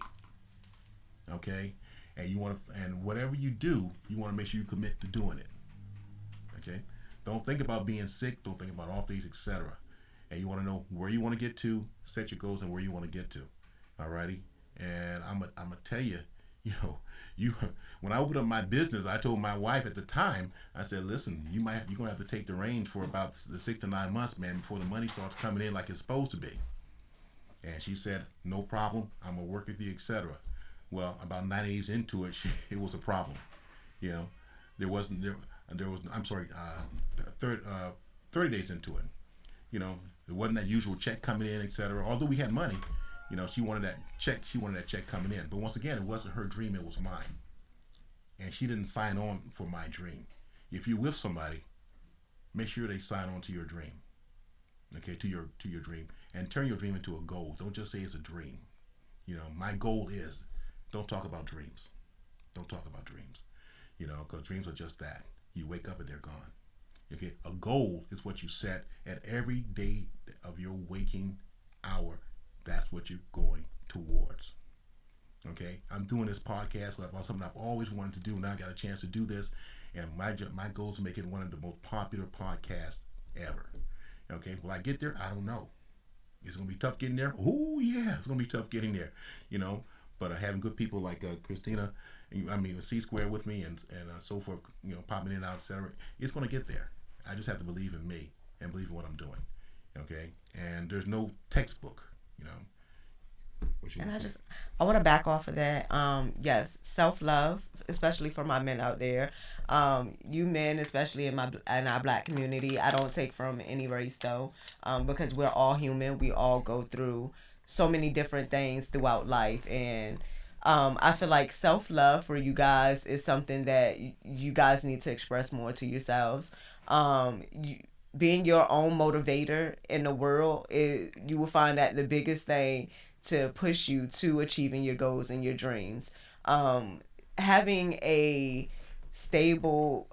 B: Okay, and whatever you do, you want to make sure you commit to doing it. Okay. Don't think about being sick. Don't think about off days, etc. And you want to know where you want to get to, set your goals, and where you want to get to. Alrighty. And I'm gonna tell you, when I opened up my business, I told my wife at the time, I said, listen, you're gonna have to take the reins for about the 6 to 9 months, man, before the money starts coming in like it's supposed to be. And she said, no problem. I'm gonna work with you, etc. Well, about 90 days into it, it was a problem. There was 30 days into it. There wasn't that usual check coming in, etc. Although we had money, she wanted that check coming in. But once again, it wasn't her dream, it was mine. And she didn't sign on for my dream. If you're with somebody, make sure they sign on to your dream. Okay, to your dream. And turn your dream into a goal. Don't just say it's a dream. My goal is, don't talk about dreams. Don't talk about dreams. Because dreams are just that. You wake up and they're gone. Okay, a goal is what you set at every day of your waking hour. That's what you're going towards. Okay, I'm doing this podcast about something I've always wanted to do. Now I got a chance to do this, and my goal is to make it one of the most popular podcasts ever. Okay, will I get there? I don't know. It's gonna be tough getting there. Oh yeah, it's gonna be tough getting there. But having good people like Christina, C-Square with me and so forth, popping in and out, etc. It's going to get there. I just have to believe in me and believe in what I'm doing. Okay? And there's no textbook, What what you
C: And
B: want to say.
C: I want to back off of that. Yes, self love, especially for my men out there. You men, especially in our black community, I don't take from any race though, because we're all human. We all go through so many different things throughout life, and I feel like self love for you guys is something that you guys need to express more to yourselves. You, being your own motivator in the world, you will find that the biggest thing to push you to achieving your goals and your dreams. Um, Having a stable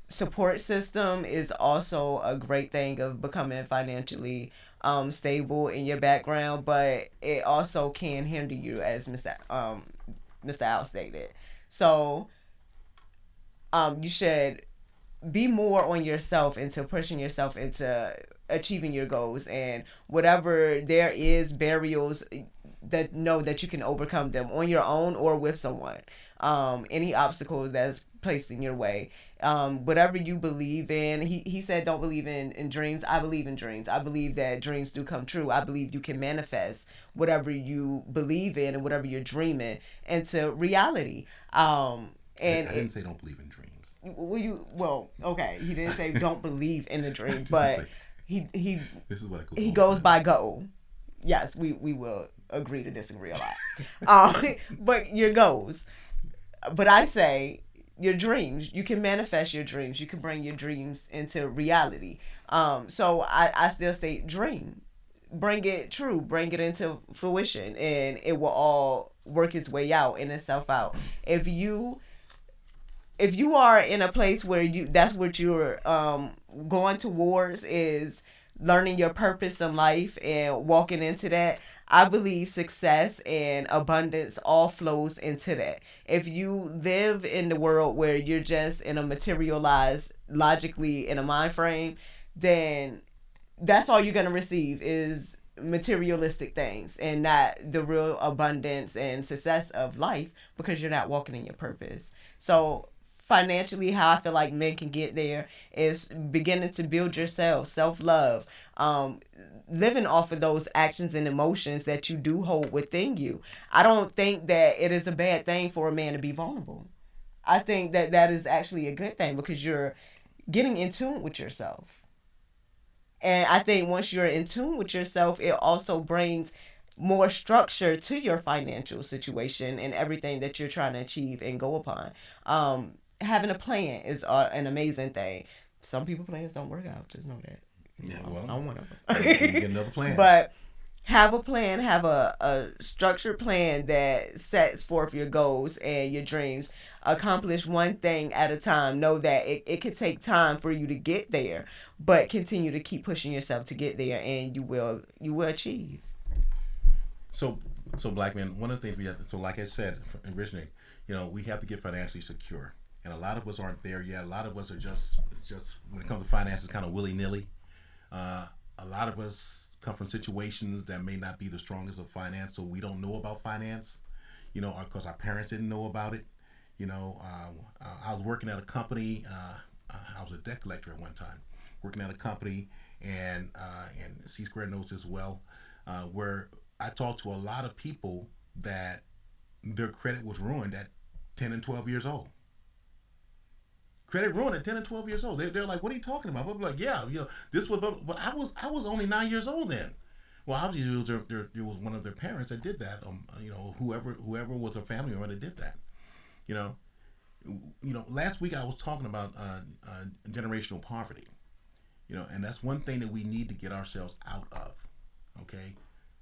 C: support system is also a great thing of becoming financially stable in your background, but it also can hinder you, as Mr. Al stated. So you should be more on yourself into pushing yourself into achieving your goals, and whatever there is barriers, that know that you can overcome them on your own or with someone. Any obstacle that's placed in your way, whatever you believe in. He said don't believe in dreams. I believe in dreams. I believe that dreams do come true. I believe you can manifest whatever you believe in and whatever you're dreaming into reality. And
B: I didn't say don't believe in dreams.
C: Well, okay, he didn't say don't believe in the dream, but he
B: this is what
C: he goes by goal. Yes, we will agree to disagree a lot. But your goals. But I say your dreams. You can manifest your dreams. You can bring your dreams into reality. So I still say dream. Bring it true. Bring it into fruition, and it will all work its way out in itself out. If you are in a place where that's what you're going towards, is learning your purpose in life and walking into that, I believe success and abundance all flows into that. If you live in the world where you're just in a materialized, logically in a mind frame, then that's all you're going to receive is materialistic things and not the real abundance and success of life, because you're not walking in your purpose. So financially, how I feel like men can get there is beginning to build yourself, self-love, living off of those actions and emotions that you do hold within you. I don't think that it is a bad thing for a man to be vulnerable. I think that that is actually a good thing, because you're getting in tune with yourself. And I think once you're in tune with yourself, it also brings more structure to your financial situation and everything that you're trying to achieve and go upon. Having a plan is an amazing thing. Some people plans don't work out. Just know that.
B: Yeah, well,
C: I'm one of
B: them. You get another plan.
C: But have a plan, have a structured plan that sets forth your goals and your dreams. Accomplish one thing at a time. Know that it could take time for you to get there, but continue to keep pushing yourself to get there, and you will achieve.
B: So black men, one of the things we have, so like I said originally, we have to get financially secure. And a lot of us aren't there yet. A lot of us are just when it comes to finances, kind of willy-nilly. A lot of us come from situations that may not be the strongest of finance, so we don't know about finance, because our parents didn't know about it. I was working at a company. I was a debt collector at one time, working at a company, and C Square knows this well, where I talked to a lot of people that their credit was ruined at 10 and 12 years old. Credit ruined at 10 and 12 years old. They're like, what are you talking about? I'm like, yeah, this was, but I was only 9 years old then. Well, obviously it was one of their parents that did that. Whoever was a family member that did that. Last week I was talking about generational poverty. And that's one thing that we need to get ourselves out of. Okay,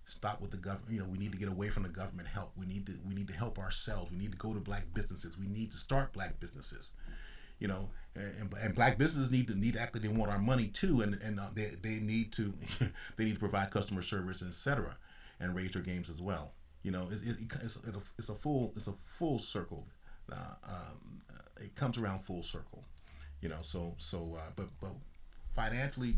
B: stop with the government. We need to get away from the government help. We need to help ourselves. We need to go to black businesses. We need to start black businesses. And black businesses need to act like they want our money too, and they need to they need to provide customer service, etc., and raise their games as well. It's a full circle. It comes around full circle. But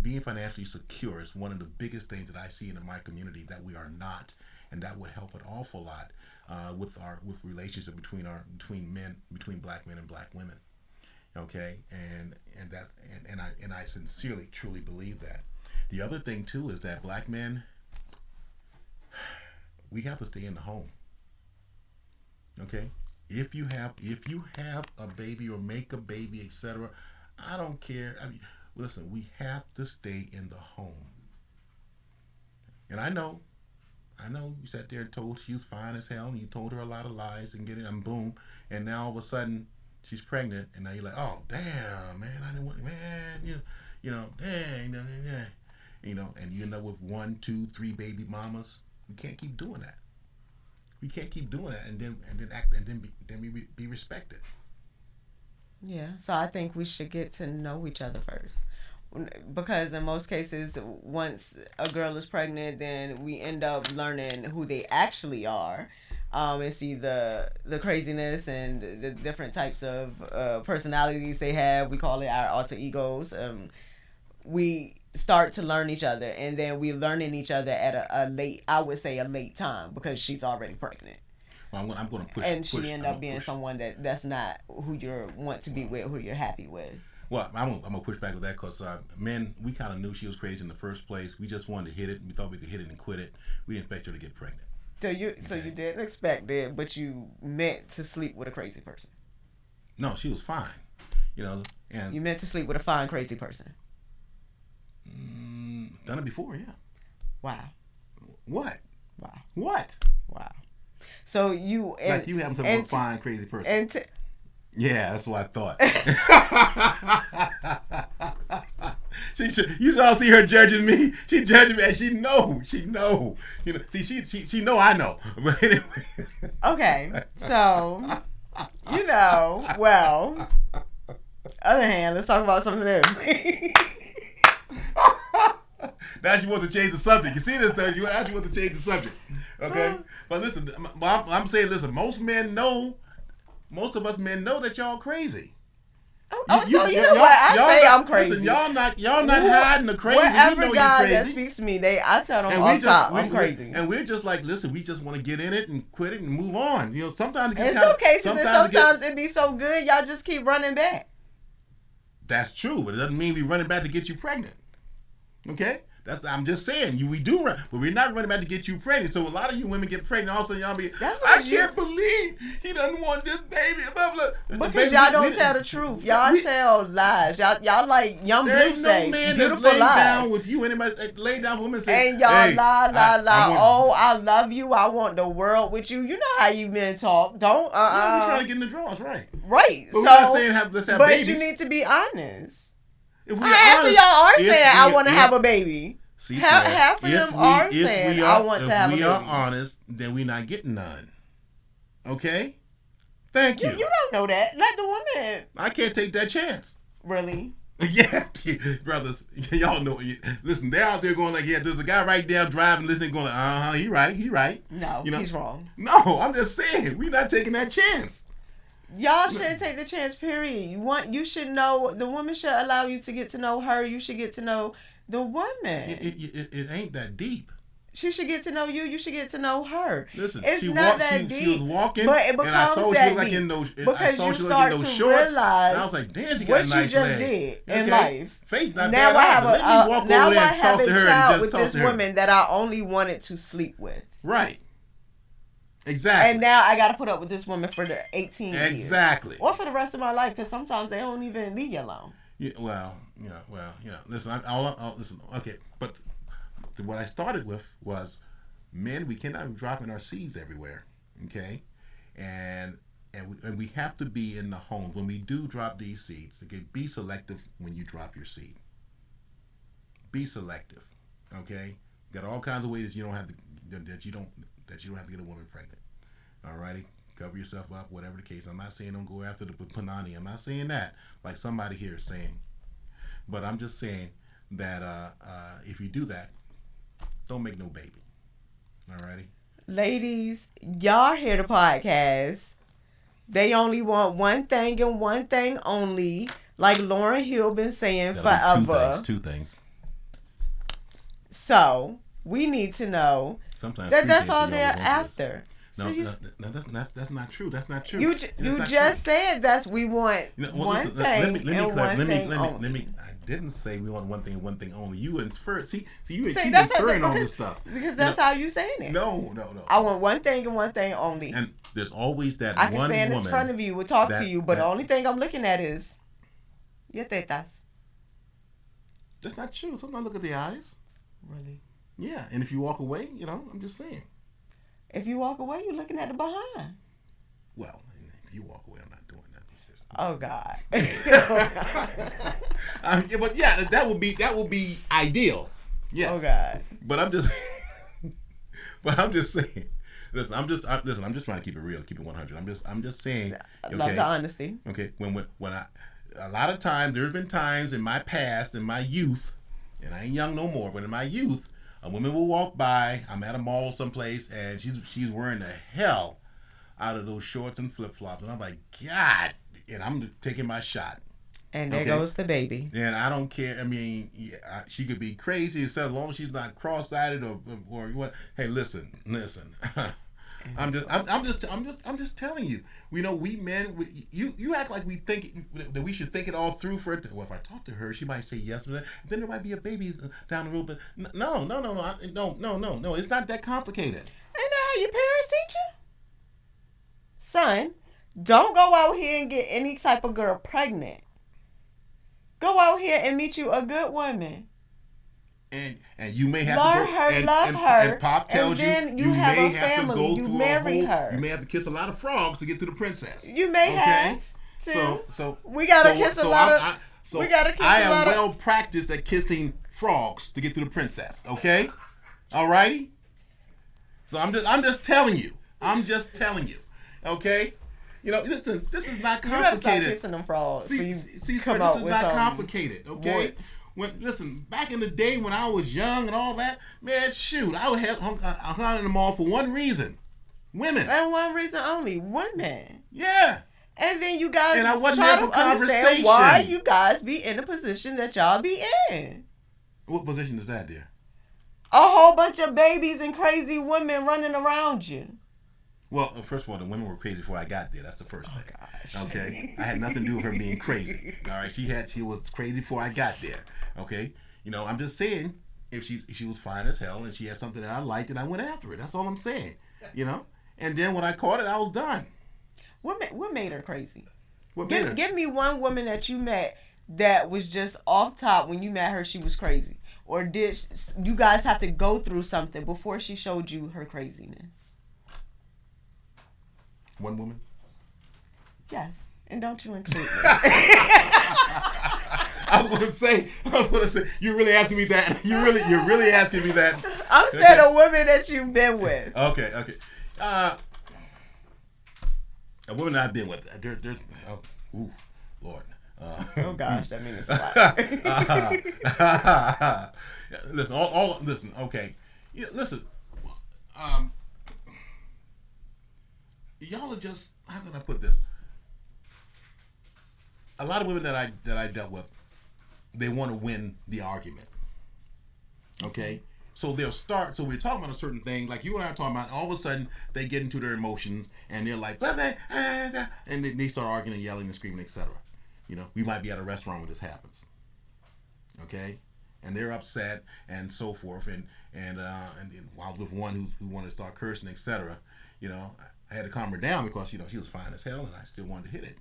B: being financially secure is one of the biggest things that I see in my community that we are not, and that would help an awful lot with relationship between black men and black women. Okay, and I sincerely, truly believe that. The other thing too is that black men, we have to stay in the home. Okay? If you have a baby or make a baby, etc., I don't care. I mean, listen, we have to stay in the home. And I know you sat there and told she was fine as hell, and you told her a lot of lies and get it, and boom, and now all of a sudden she's pregnant, and now you're like, oh damn, man, I didn't want, man, dang, and you end up with 1, 2, 3 baby mamas. We can't keep doing that. We can't keep doing that, and then be respected.
C: Yeah, so I think we should get to know each other first. Because in most cases, once a girl is pregnant, then we end up learning who they actually are, and see the craziness and the different types of personalities they have. We call it our alter egos. We start to learn each other, and then we learning each other at a late time, because she's already pregnant.
B: Well, I'm going to push.
C: And she end up being someone that's not who you want to be with, who you're happy with.
B: Well, I'm gonna push back with that, because men, we kind of knew she was crazy in the first place. We just wanted to hit it. We thought we could hit it and quit it. We didn't expect her to get pregnant.
C: So you didn't expect it, but you meant to sleep with a crazy person.
B: No, she was fine. And
C: you meant to sleep with a fine crazy person.
B: Done it before, yeah.
C: Wow.
B: What?
C: Wow.
B: What?
C: Wow. So you
B: like you having something with a fine crazy person. Yeah, that's what I thought. You all see her judging me. She judging me, and she know. See, she know I know. But anyway.
C: Okay, so well. Other hand, let's talk about something else.
B: Now she wants to change the subject. You see this though? You actually want to change the subject. Okay, but listen, I'm saying, listen. Most of us men know that y'all crazy.
C: So you know what? I say I'm crazy.
B: Listen, y'all not hiding the crazy.
C: Whatever
B: you know
C: guy
B: you're crazy.
C: that speaks to me, I tell them off top, I'm crazy.
B: And we're just like, listen, we just want to get in it and quit it and move on. Sometimes it
C: it's okay. Sometimes it be so good, y'all just keep running back.
B: That's true, but it doesn't mean we running back to get you pregnant. Okay? I'm just saying, we do run, but we're not running back to get you pregnant. So a lot of you women get pregnant, all of a sudden y'all be, I can't believe he doesn't want this baby, blah, blah.
C: Because y'all don't tell the truth. Y'all tell lies. Y'all like Young Blue say,
B: no man
C: beautiful
B: that's laid
C: lies.
B: down with you. Anybody lay down with women and say,
C: and y'all
B: hey,
C: lie. I love you. I want the world with you. You know how you men talk. Don't.
B: We're trying to get in the draws, right?
C: Right.
B: But we're not saying let's have babies.
C: But you need to be honest.
B: Half
C: of y'all are saying I want to have a baby.
B: See,
C: half of them are saying I want to have a baby.
B: If we are honest, then we're not getting none. Okay? Thank you.
C: You don't know that. Let the woman.
B: I can't take that chance.
C: Really?
B: Yeah, brothers, y'all know. Listen, they're out there going like, yeah, there's a guy right there driving, listening, going like, he right.
C: No, he's wrong.
B: No, I'm just saying, we're not taking that chance.
C: Y'all shouldn't take the chance, period. You should know, the woman should allow you to get to know her. You should get to know the woman.
B: It ain't that deep.
C: She should get to know you. You should get to know her.
B: Listen,
C: it's
B: she
C: not that deep.
B: She was walking,
C: but it becomes
B: and I saw she was like in those.
C: Because you
B: start
C: to
B: shorts,
C: realize
B: and I was like, "Damn, she got
C: what
B: nice
C: you just
B: legs.
C: did in life."
B: Face not
C: now
B: bad.
C: Now I have a child with
B: this
C: woman that I only wanted to sleep with.
B: Right. Exactly.
C: And now I got to put up with this woman for the 18 years.
B: Exactly.
C: Or for the rest of my life, because sometimes they don't even leave you alone.
B: Yeah. Well. Listen. Listen. Okay. But what I started with was, men, we cannot be dropping our seeds everywhere. Okay. And we have to be in the home when we do drop these seeds. Okay. Be selective when you drop your seed. Be selective. Okay. Got all kinds of ways that you don't have to get a woman pregnant. Alrighty, cover yourself up, whatever the case. I'm not saying don't go after the punani. I'm not saying that, like somebody here is saying. But I'm just saying that if you do that, don't make no baby. Alrighty.
C: Ladies, y'all hear the podcast. They only want one thing and one thing only. Like Lauryn Hill been saying forever.
B: Two things.
C: So we need to know that that's all they're after.
B: No, that's not true. That's not true.
C: You just said we want one thing and one thing only.
B: I didn't say we want one thing and one thing only. You inferred. See, you keep
C: that's
B: inferring all this stuff.
C: Because that's how you saying it.
B: No.
C: I want one thing and one thing only.
B: And there's always that
C: I
B: one woman.
C: I can stand in front of you, and talk to you, but the only thing I'm looking at is your tetas.
B: That's not true. Sometimes look at the eyes.
C: Really?
B: Yeah, and if you walk away, I'm just saying.
C: If you walk away, you're looking at the behind.
B: Well, if you walk away, I'm not doing that.
C: Oh God.
B: But yeah, that would be ideal. Yes.
C: Oh God.
B: But I'm just saying. Listen, I'm just trying to keep it real, keep it 100. I'm just saying.
C: I love the honesty.
B: Okay. When a lot of times there's been times in my past, in my youth, and I ain't young no more, but in my youth, a woman will walk by. I'm at a mall someplace, and she's wearing the hell out of those shorts and flip flops, and I'm like, God, and I'm taking my shot.
C: And there goes the baby.
B: And I don't care. I mean, she could be crazy, as long as she's not cross-eyed or what. Hey, listen. I'm just telling you. We men, you act like we think that we should think it all through for it. Well, if I talk to her, she might say yes, but then there might be a baby down the road. But no. It's not that complicated.
C: Ain't that how your parents teach you? Son, don't go out here and get any type of girl pregnant. Go out here and meet you a good woman.
B: And you may have
C: learn
B: to go,
C: her, love her,
B: and Pop tells
C: and then
B: you
C: have
B: may
C: a
B: have
C: family.
B: to go
C: you
B: through
C: marry her.
B: You may have to kiss a lot of frogs to get to the princess.
C: You may have to.
B: So
C: we gotta kiss a lot of. We gotta kiss
B: I
C: a lot
B: am well practiced at kissing frogs to get to the princess. Okay, alrighty. So I'm just telling you. Okay. Listen, this is not complicated.
C: You gotta stop kissing them frogs.
B: See, this is not complicated. Okay. Listen, back in the day when I was young and all that, man, shoot, I hung in the mall for one reason. Women.
C: And one reason only. Women.
B: Yeah.
C: And then you guys
B: and I wasn't
C: try
B: there for
C: to understand
B: conversation.
C: why you guys be in the position that y'all be in.
B: What position is that, dear?
C: A whole bunch of babies and crazy women running around you.
B: Well, first of all, the women were crazy before I got there. That's the first thing.
C: Gosh.
B: Okay? I had nothing to do with her being crazy. All right? She was crazy before I got there. Okay? I'm just saying, if she was fine as hell and she had something that I liked and I went after it. That's all I'm saying. And then when I caught it, I was done.
C: What made her crazy?
B: Give
C: me one woman that you met that was just off top when you met her, she was crazy. Or did you guys have to go through something before she showed you her craziness?
B: One woman?
C: Yes. And don't you include me.
B: I was gonna say, you're really asking me that. You're really asking me that.
C: I'm saying a woman that you've been with.
B: Okay. A woman that I've been with. There's Lord.
C: Oh gosh, that means it's a lot.
B: Listen, listen. Okay, listen. Y'all are just, how can I put this? A lot of women that I dealt with, they want to win the argument. Okay? So they'll start, so we're talking about a certain thing, like you and I are talking about, all of a sudden they get into their emotions and they're like, blah, blah, blah, blah, and they start arguing and yelling and screaming, etc. We might be at a restaurant when this happens. Okay? And they're upset and so forth, and while with one who wanted to start cursing, etc. I had to calm her down because she was fine as hell and I still wanted to hit it.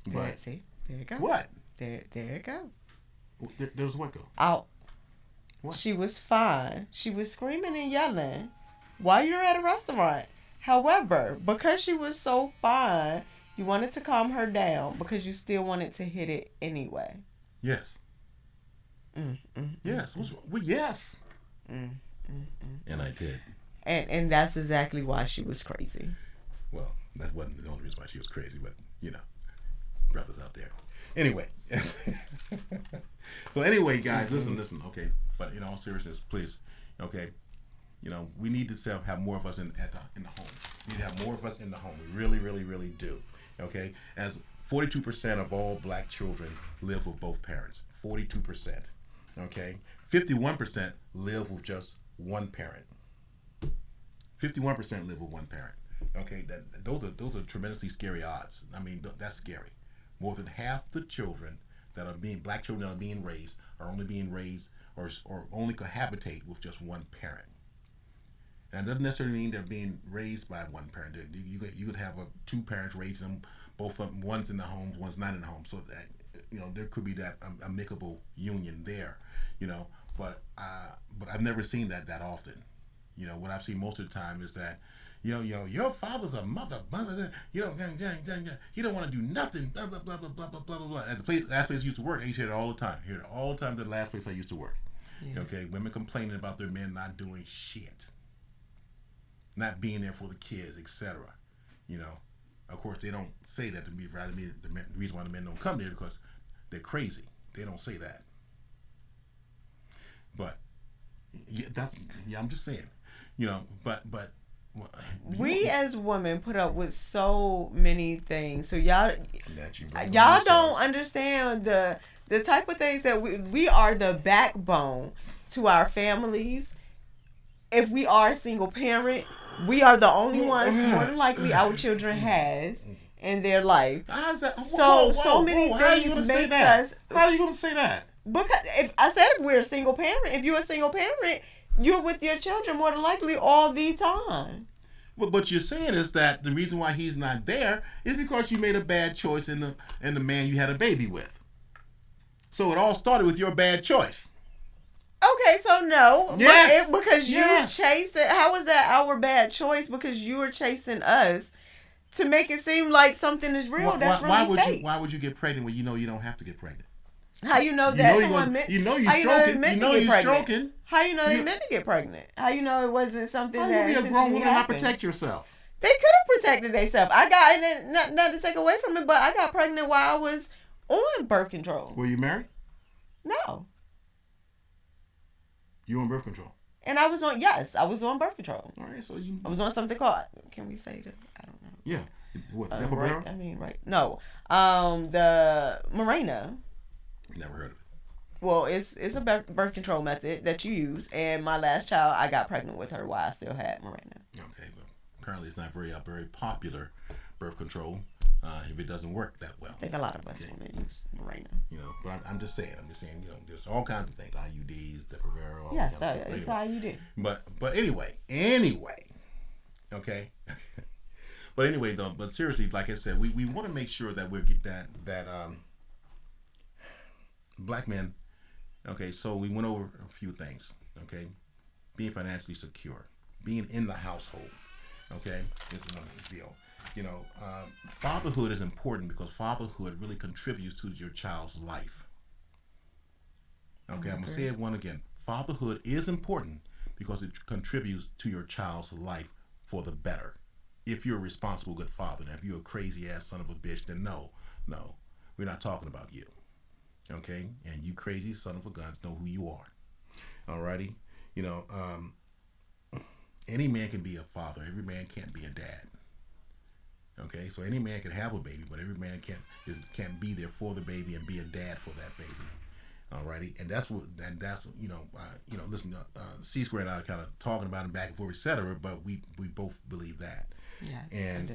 B: But
C: see, there you go.
B: What?
C: There you go.
B: There's what go?
C: Out.
B: What?
C: She was fine. She was screaming and yelling while you're at a restaurant. However, because she was so fine, you wanted to calm her down because you still wanted to hit it anyway.
B: Yes. Yes. Well, yes. And I did.
C: And that's exactly why she was crazy.
B: Well, that wasn't the only reason why she was crazy, but brothers out there. Anyway. So anyway, guys, listen. Okay, but in all seriousness, please. Okay, we need to have more of us in the home. We need to have more of us in the home. We really, really, really do. Okay, as 42% of all black children live with both parents. 42%. Okay, 51% live with just one parent. 51% live with one parent. Okay, those are tremendously scary odds. I mean, that's scary. More than half the children that are being black children that are being raised are only being raised or only cohabitate with just one parent. And it doesn't necessarily mean they're being raised by one parent. You could have two parents raising them, both of them, one's in the home, one's not in the home. So that, there could be that amicable union there, But I've never seen that often. What I've seen most of the time is that, your father's a mother, he don't want to do nothing, blah blah blah blah blah blah blah blah. At the last place I used to work, I used to hear it all the time. Hear it all the time. The last place I used to work. Yeah. Okay, women complaining about their men not doing shit, not being there for the kids, etc. Of course they don't say that to me. Right? The reason why the men don't come there because they're crazy. They don't say that. But I'm just saying, but
C: we as women put up with so many things. So y'all don't understand the type of things that we are the backbone to our families. If we are a single parent, we are the only ones more than likely our children has in their life.
B: How's that?
C: So many things make us.
B: How are you going to say that?
C: Because if I said we're a single parent, if you're a single parent, you're with your children more than likely all the time.
B: But you're saying is that the reason why he's not there is because you made a bad choice in the man you had a baby with. So it all started with your bad choice.
C: Okay, so no.
B: Yes.
C: Because you chasing. How is that our bad choice? Because you were chasing us to make it seem like something is real. That's really fake.
B: Why would you get pregnant when you know you don't have to get pregnant?
C: How you know that someone meant?
B: You're stroking.
C: How you know they meant to get pregnant? How you know it wasn't something that
B: you be a grown woman and not protect yourself?
C: They could have protected themselves. I got, and not to take away from it, but I got pregnant while I was on birth control.
B: Were you married?
C: No.
B: You on birth control?
C: And I was on birth control.
B: All right, so
C: I was on something called. Can we say that? I don't know.
B: Yeah. What?
C: Right. I mean, right. No. The Mirena.
B: Never heard of it.
C: Well, it's a birth control method that you use, and my last child, I got pregnant with her while I still had Mirena.
B: Okay, well, apparently it's not very popular birth control if it doesn't work that well.
C: I think a lot of us women use Mirena.
B: But I'm just saying, there's all kinds of things, IUDs, Depo-Provera, all
C: yes,
B: that
C: it's IUD.
B: But anyway, okay. But anyway, though, but seriously, like I said, we want to make sure that we get that black men. Okay, so we went over a few things. Okay, being financially secure, being in the household. Okay, this is one deal. Fatherhood is important because fatherhood really contributes to your child's life. Okay, I'm gonna say it one again. Fatherhood is important because it contributes to your child's life for the better. If you're a responsible, good father, and if you're a crazy ass son of a bitch, then no, we're not talking about you. Okay, and you crazy son of a guns know who you are. Alrighty, any man can be a father. Every man can't be a dad. Okay, so any man can have a baby, but every man can't be there for the baby and be a dad for that baby. Alrighty, and that's listen, C Square and I are kind of talking about it back and forth, etc. But we both believe that.
C: Yeah.
B: And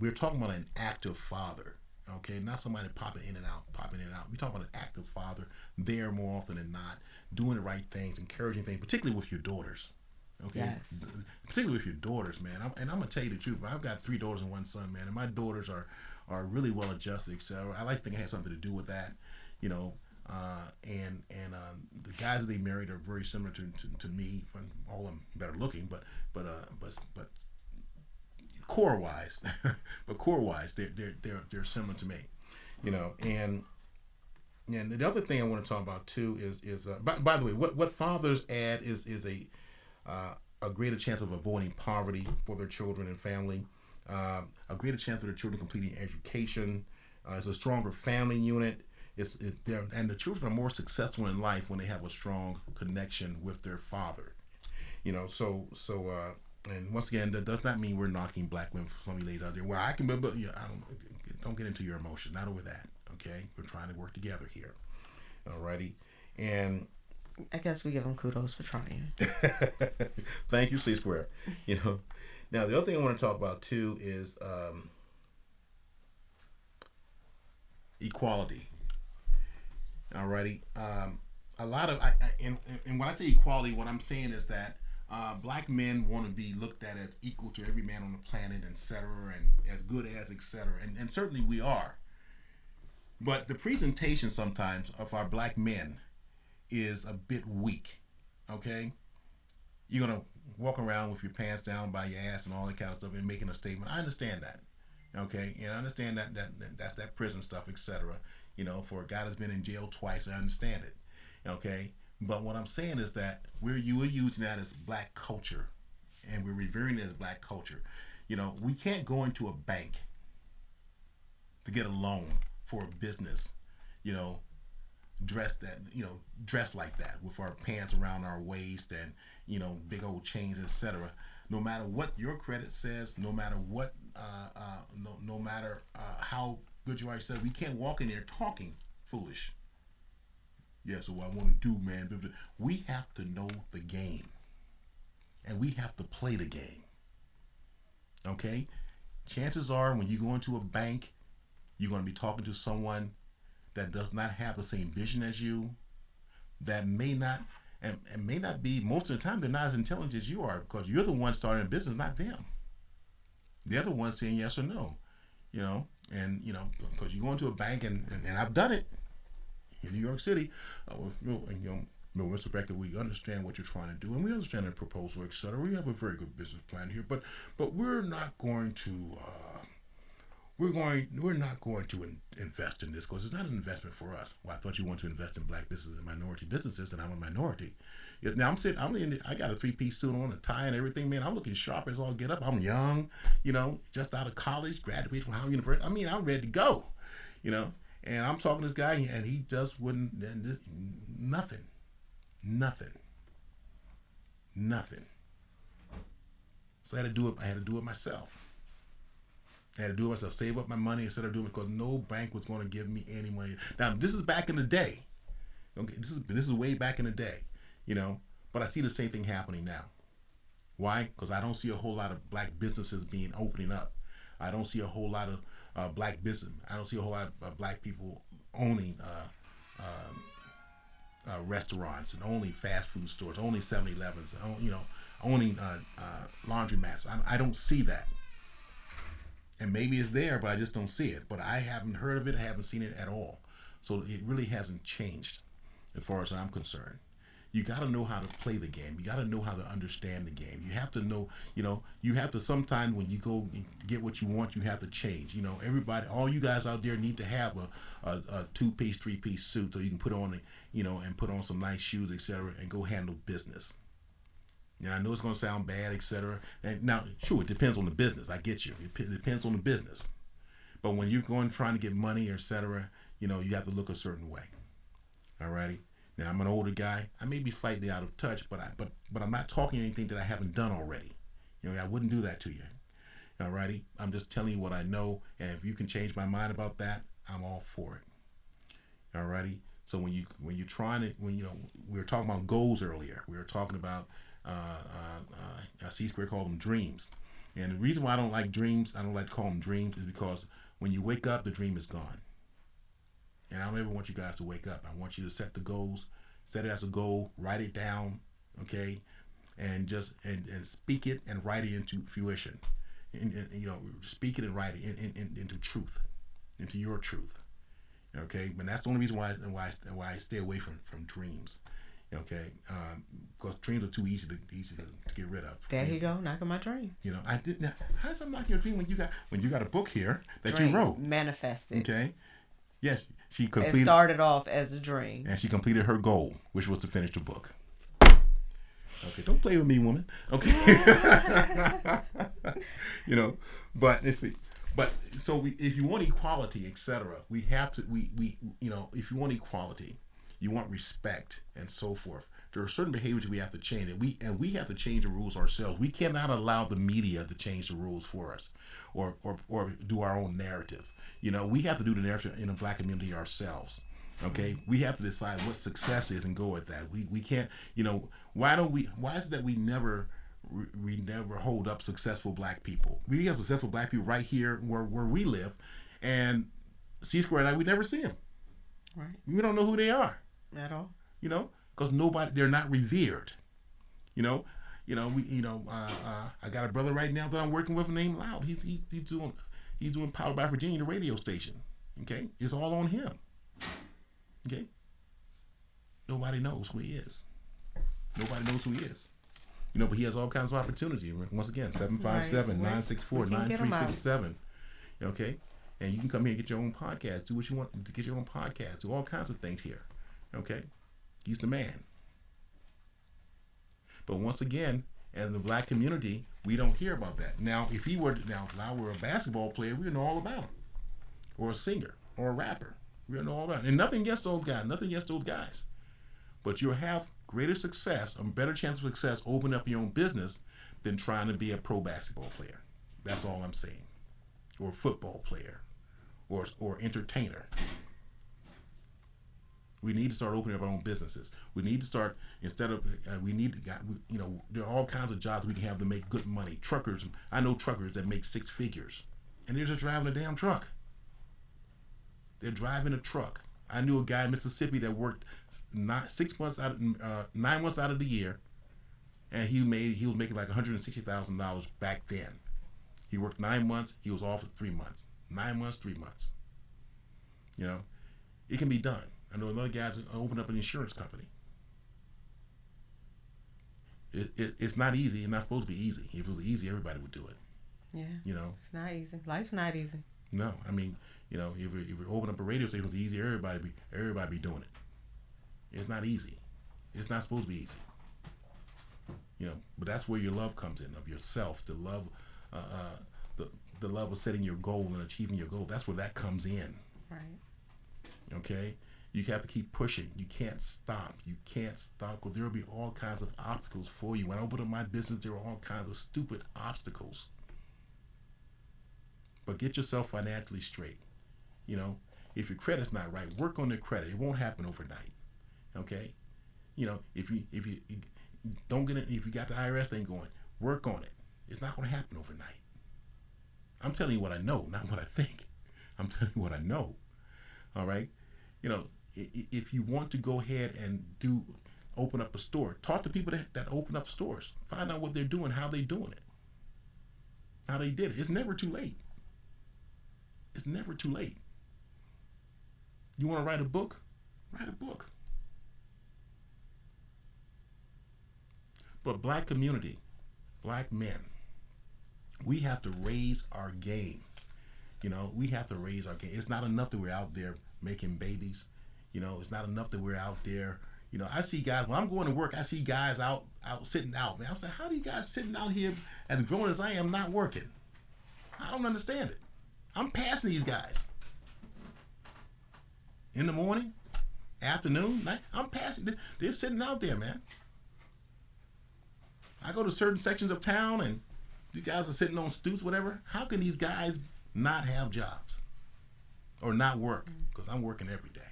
B: we're talking about an active father. Okay, not somebody popping in and out. We're talking about an active father there more often than not, doing the right things, encouraging things, particularly with your daughters. Okay,
C: yes.
B: Particularly with your daughters, man. I'm gonna tell you the truth. I've got 3 daughters and 1 son, man, and my daughters are really well adjusted, etc. I like to think it has something to do with that, and the guys that they married are very similar to me. All of them better looking, but core wise, they're similar to me, and the other thing I want to talk about too is by the way, what fathers add is a greater chance of avoiding poverty for their children and family, a greater chance of their children completing education, it's a stronger family unit, and the children are more successful in life when they have a strong connection with their father, and once again, that does not mean we're knocking black women for some of you ladies out there. Well, I can, but don't get into your emotions. Not over that. Okay, we're trying to work together here. Alrighty, and
C: I guess we give them kudos for trying.
B: Thank you, C Square. Now, the other thing I want to talk about too is equality. Alrighty. A lot of and when I say equality, what I'm saying is that black men want to be looked at as equal to every man on the planet, etc., and as good as, etc., and certainly we are. But the presentation sometimes of our black men is a bit weak. Okay, you're gonna walk around with your pants down by your ass and all that kind of stuff and making a statement. I understand that. Okay, and I understand that's that prison stuff, etc. For a guy that's been in jail twice, I understand it. Okay, but what I'm saying is that we're using that as black culture, and we're revering it as black culture. We can't go into a bank to get a loan for a business, dressed like that with our pants around our waist and big old chains, etc. No matter what your credit says, no matter what, no matter how good you are, said we can't walk in there talking foolish. Yeah, so what I want to do, man, we have to know the game, and we have to play the game. Okay, chances are when you go into a bank, you're going to be talking to someone that does not have the same vision as you, that may not and may not be, most of the time they're not as intelligent as you are, because you're the one starting a business, not them. They're the ones saying yes or no, and because you go into a bank and I've done it in New York City, no respect that we understand what you're trying to do, and we understand the proposal, etc. We have a very good business plan here, but we're not going to invest in this because it's not an investment for us. Well, I thought you wanted to invest in black businesses and minority businesses, and I'm a minority. Now I got a 3-piece suit on, a tie and everything, man. I'm looking sharp as all get up. I'm young, just out of college, graduated from Howard University. I mean, I'm ready to go, and I'm talking to this guy, and he just wouldn't, nothing. So I had to do it myself. Save up my money instead of doing it because no bank was going to give me any money. Now, this is back in the day. Okay, this is way back in the day, but I see the same thing happening now. Why? Because I don't see a whole lot of black businesses opening up. I don't see a whole lot of black business. I don't see a whole lot of black people owning restaurants and owning fast food stores, owning 7-Elevens, owning laundromats. I don't see that. And maybe it's there, but I just don't see it. But I haven't heard of it. I haven't seen it at all. So it really hasn't changed as far as I'm concerned. You got to know how to play the game. You got to know how to understand the game. You have to know, you have to sometimes when you go get what you want, you have to change. Everybody, all you guys out there need to have a 2-piece, 3-piece suit so you can put on, and put on some nice shoes, etc., and go handle business. And I know it's going to sound bad, etc. And now, sure, it depends on the business. I get you. It depends on the business. But when you're going trying to get money, etc., you have to look a certain way. Alrighty. Now I'm an older guy. I may be slightly out of touch, but I'm not talking anything that I haven't done already. I wouldn't do that to you. Alrighty. I'm just telling you what I know, and if you can change my mind about that, I'm all for it. Alrighty. So when you're trying to, we were talking about goals earlier. We were talking about C-Square called them dreams. And the reason why I don't like dreams, I don't like to call them dreams, is because when you wake up, the dream is gone. And I don't ever want you guys to wake up. I want you to set the goals, set it as a goal, write it down, okay, and just and speak it and write it into fruition. And speak it and write it into truth, into your truth, okay. And that's the only reason why I stay away from dreams. Okay, because dreams are too easy to get rid of.
C: There you go, knocking my dreams.
B: I did. Now, how does that knock your dream when you got a book here that
C: dream,
B: you wrote?
C: Manifested.
B: Okay, yes, she completed.
C: It started off as a dream,
B: and she completed her goal, which was to finish the book. Okay, don't play with me, woman. Okay, but let's see. But so if you want equality, etc., we have to. If you want equality, you want respect and so forth. There are certain behaviors we have to change, and we have to change the rules ourselves. We cannot allow the media to change the rules for us, or do our own narrative. We have to do the narrative in the black community ourselves. Okay, we have to decide what success is and go with that. We can't. Why is it that we never we never hold up successful black people. We have successful black people right here where we live, and C Square and I, we never see them.
C: Right.
B: We don't know who they are
C: At all.
B: You know, because they're not revered. You know, I got a brother right now that I'm working with named Loud. He's doing Powered by Virginia, the radio station. Okay, it's all on him. Okay, nobody knows who he is. Nobody knows who he is. You know, but he has all kinds of opportunity. Once again, 757-964-9367. Okay, and you can come here and get your own podcast. Do what you want to get your own podcast. Do all kinds of things here. Okay, he's the man. But once again, in the black community, we don't hear about that. Now, if I were a basketball player, we would know all about him, or a singer, or a rapper. We would know all about him. And nothing against those guys. But you'll have greater success, a better chance of success, opening up your own business than trying to be a pro basketball player. That's all I'm saying. Or a football player, or entertainer. We need to start opening up our own businesses. We need to start, there are all kinds of jobs we can have to make good money. Truckers, I know truckers that make 6 figures, and they're just driving a damn truck. They're driving a truck. I knew a guy in Mississippi that worked 9 months out of the year, and he was making like $160,000 back then. He worked 9 months. He was off for 3 months. 9 months, 3 months. You know, it can be done. I know another guy opened up an insurance company. It's not easy. It's not supposed to be easy. If it was easy, everybody would do it.
C: Yeah.
B: You know,
C: it's not easy. Life's not easy.
B: No, I mean, you know, if we open up a radio station, it's easy. Everybody be doing it. It's not easy. It's not supposed to be easy. You know, but that's where your love comes in, of yourself, the love, the love of setting your goal and achieving your goal. That's where that comes in.
C: Right.
B: Okay. You have to keep pushing. You can't stop. Because there will be all kinds of obstacles for you. When I opened up my business, there were all kinds of stupid obstacles. But get yourself financially straight. You know, if your credit's not right, work on your credit. It won't happen overnight. Okay? You know, if you don't get it, if you got the IRS thing going, work on it. It's not going to happen overnight. I'm telling you what I know, not what I think. I'm telling you what I know. All right? You know, if you want to go ahead and open up a store, talk to people that open up stores. Find out what they're doing, how they're doing it, how they did it. It's never too late. It's never too late. You want to write a book? Write a book. But black community, black men, we have to raise our game. You know, we have to raise our game. It's not enough that we're out there making babies. You know, it's not enough that we're out there. You know, I see guys, when I'm going to work, I see guys out sitting out. Man, I'm saying, how are you guys sitting out here as grown as I am not working? I don't understand it. I'm passing these guys. In the morning, afternoon, night, I'm passing. They're sitting out there, man. I go to certain sections of town and these guys are sitting on stoops, whatever. How can these guys not have jobs or not work? Because I'm working every day.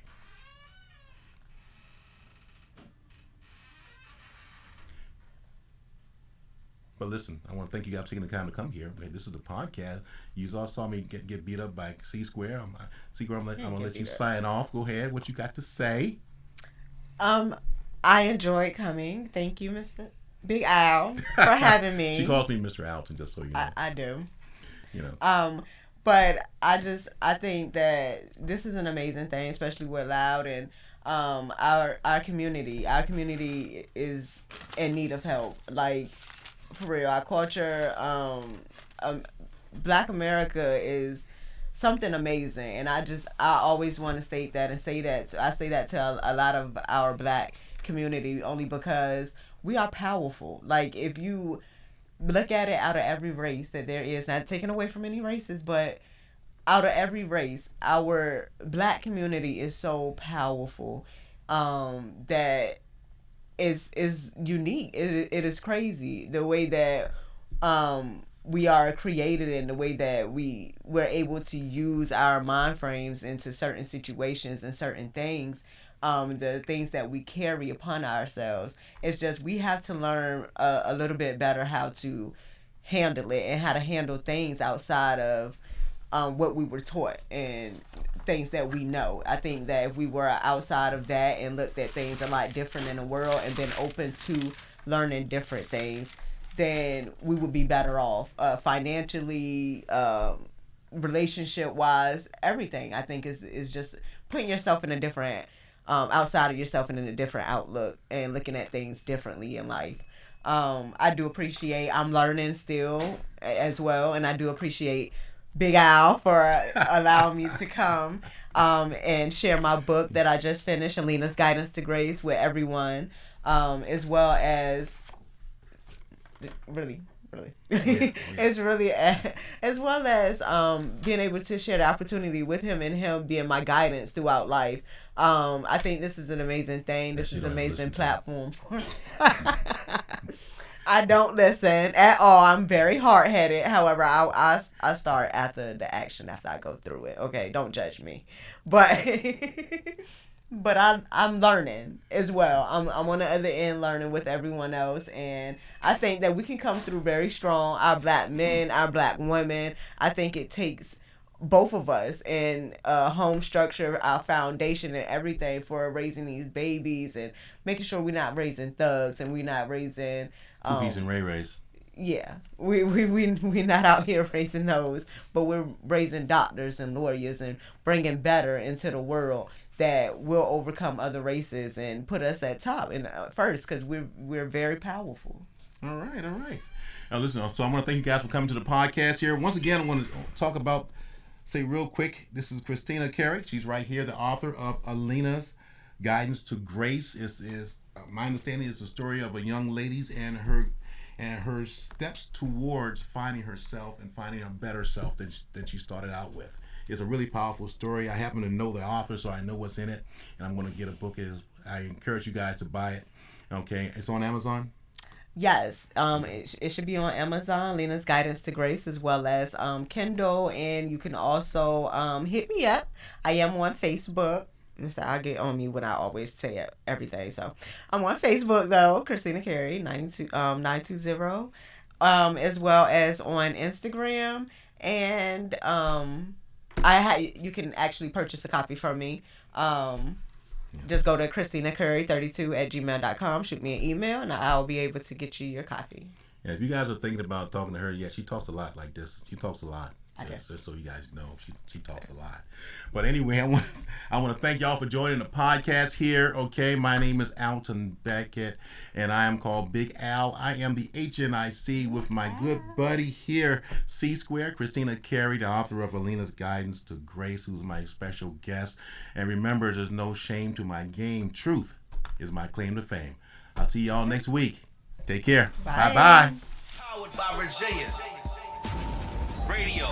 B: But listen, I want to thank you guys for taking the time to come here. This is the podcast. You all saw me get beat up by C Square. I'm going to let you sign off. Go ahead. What you got to say?
C: I enjoyed coming. Thank you, Mr. Big Al, for having me.
B: She calls me Mr. Alton, just so you know.
C: I do.
B: You know.
C: But I think that this is an amazing thing, especially with Loud and our community. Our community is in need of help. Like, for real, our culture, Black America is something amazing, and I always want to state that and say that. I say that to a lot of our Black community only because we are powerful. Like, if you look at it out of every race that there is, not taken away from any races, but out of every race, our Black community is so powerful that is unique. It is crazy the way that we are created and the way that we're able to use our mind frames into certain situations and certain things. the things that we carry upon ourselves. It's just we have to learn a little bit better how to handle it and how to handle things outside of what we were taught and things that we know. I think that if we were outside of that and looked at things a lot different in the world and been open to learning different things, then we would be better off financially, relationship wise, everything. I think is just putting yourself in a different outside of yourself and in a different outlook and looking at things differently in life. I do appreciate I'm learning still as well, and I do appreciate Big Al for allowing me to come and share my book that I just finished, Alina's Guidance to Grace, with everyone, as well as really it's really as well as being able to share the opportunity with him and him being my guidance throughout life. I think this is an amazing thing. This is an amazing platform for I don't listen at all. I'm very hard-headed. However, I start after the action, after I go through it. Okay, don't judge me. But but I'm learning as well. I'm on the other end learning with everyone else, and I think that we can come through very strong. Our black men, our black women. I think it takes both of us and home structure, our foundation and everything for raising these babies and making sure we're not raising thugs and we're not raising
B: Cookies and Ray Rays.
C: Yeah, we're not out here raising those, but we're raising doctors and lawyers and bringing better into the world that will overcome other races and put us at top and first, because we're very powerful.
B: All right. Now listen, so I want to thank you guys for coming to the podcast here. Once again, I want to talk about, say real quick, this is Christina Carey. She's right here, the author of Alina's Guidance to Grace. Is my understanding is the story of a young lady's and her steps towards finding herself and finding a better self than she started out with. It's a really powerful story. I happen to know the author, so I know what's in it, and I'm going to get a book. I encourage you guys to buy it. Okay, it's on Amazon.
C: Yes, it should be on Amazon, Lena's Guidance to Grace, as well as Kindle, and you can also hit me up. I am on Facebook. I'll get on me when I always say everything. So I'm on Facebook though, Christina Carey 920, as well as on Instagram, and you can actually purchase a copy from me. Just go to ChristinaCurry32@gmail.com. Shoot me an email, and I'll be able to get you your copy.
B: Yeah, if you guys are thinking about talking to her, she talks a lot like this. She talks a lot. Just so you guys know, she talks a lot. But anyway, I want to thank y'all for joining the podcast here. Okay, my name is Alton Beckett, and I am called Big Al. I am the HNIC with my good buddy here, C Square, Christina Carey, the author of Alina's Guidance to Grace, who's my special guest. And remember, there's no shame to my game. Truth is my claim to fame. I'll see y'all next week. Take care. Bye-bye.
A: Powered by Regia's Radio.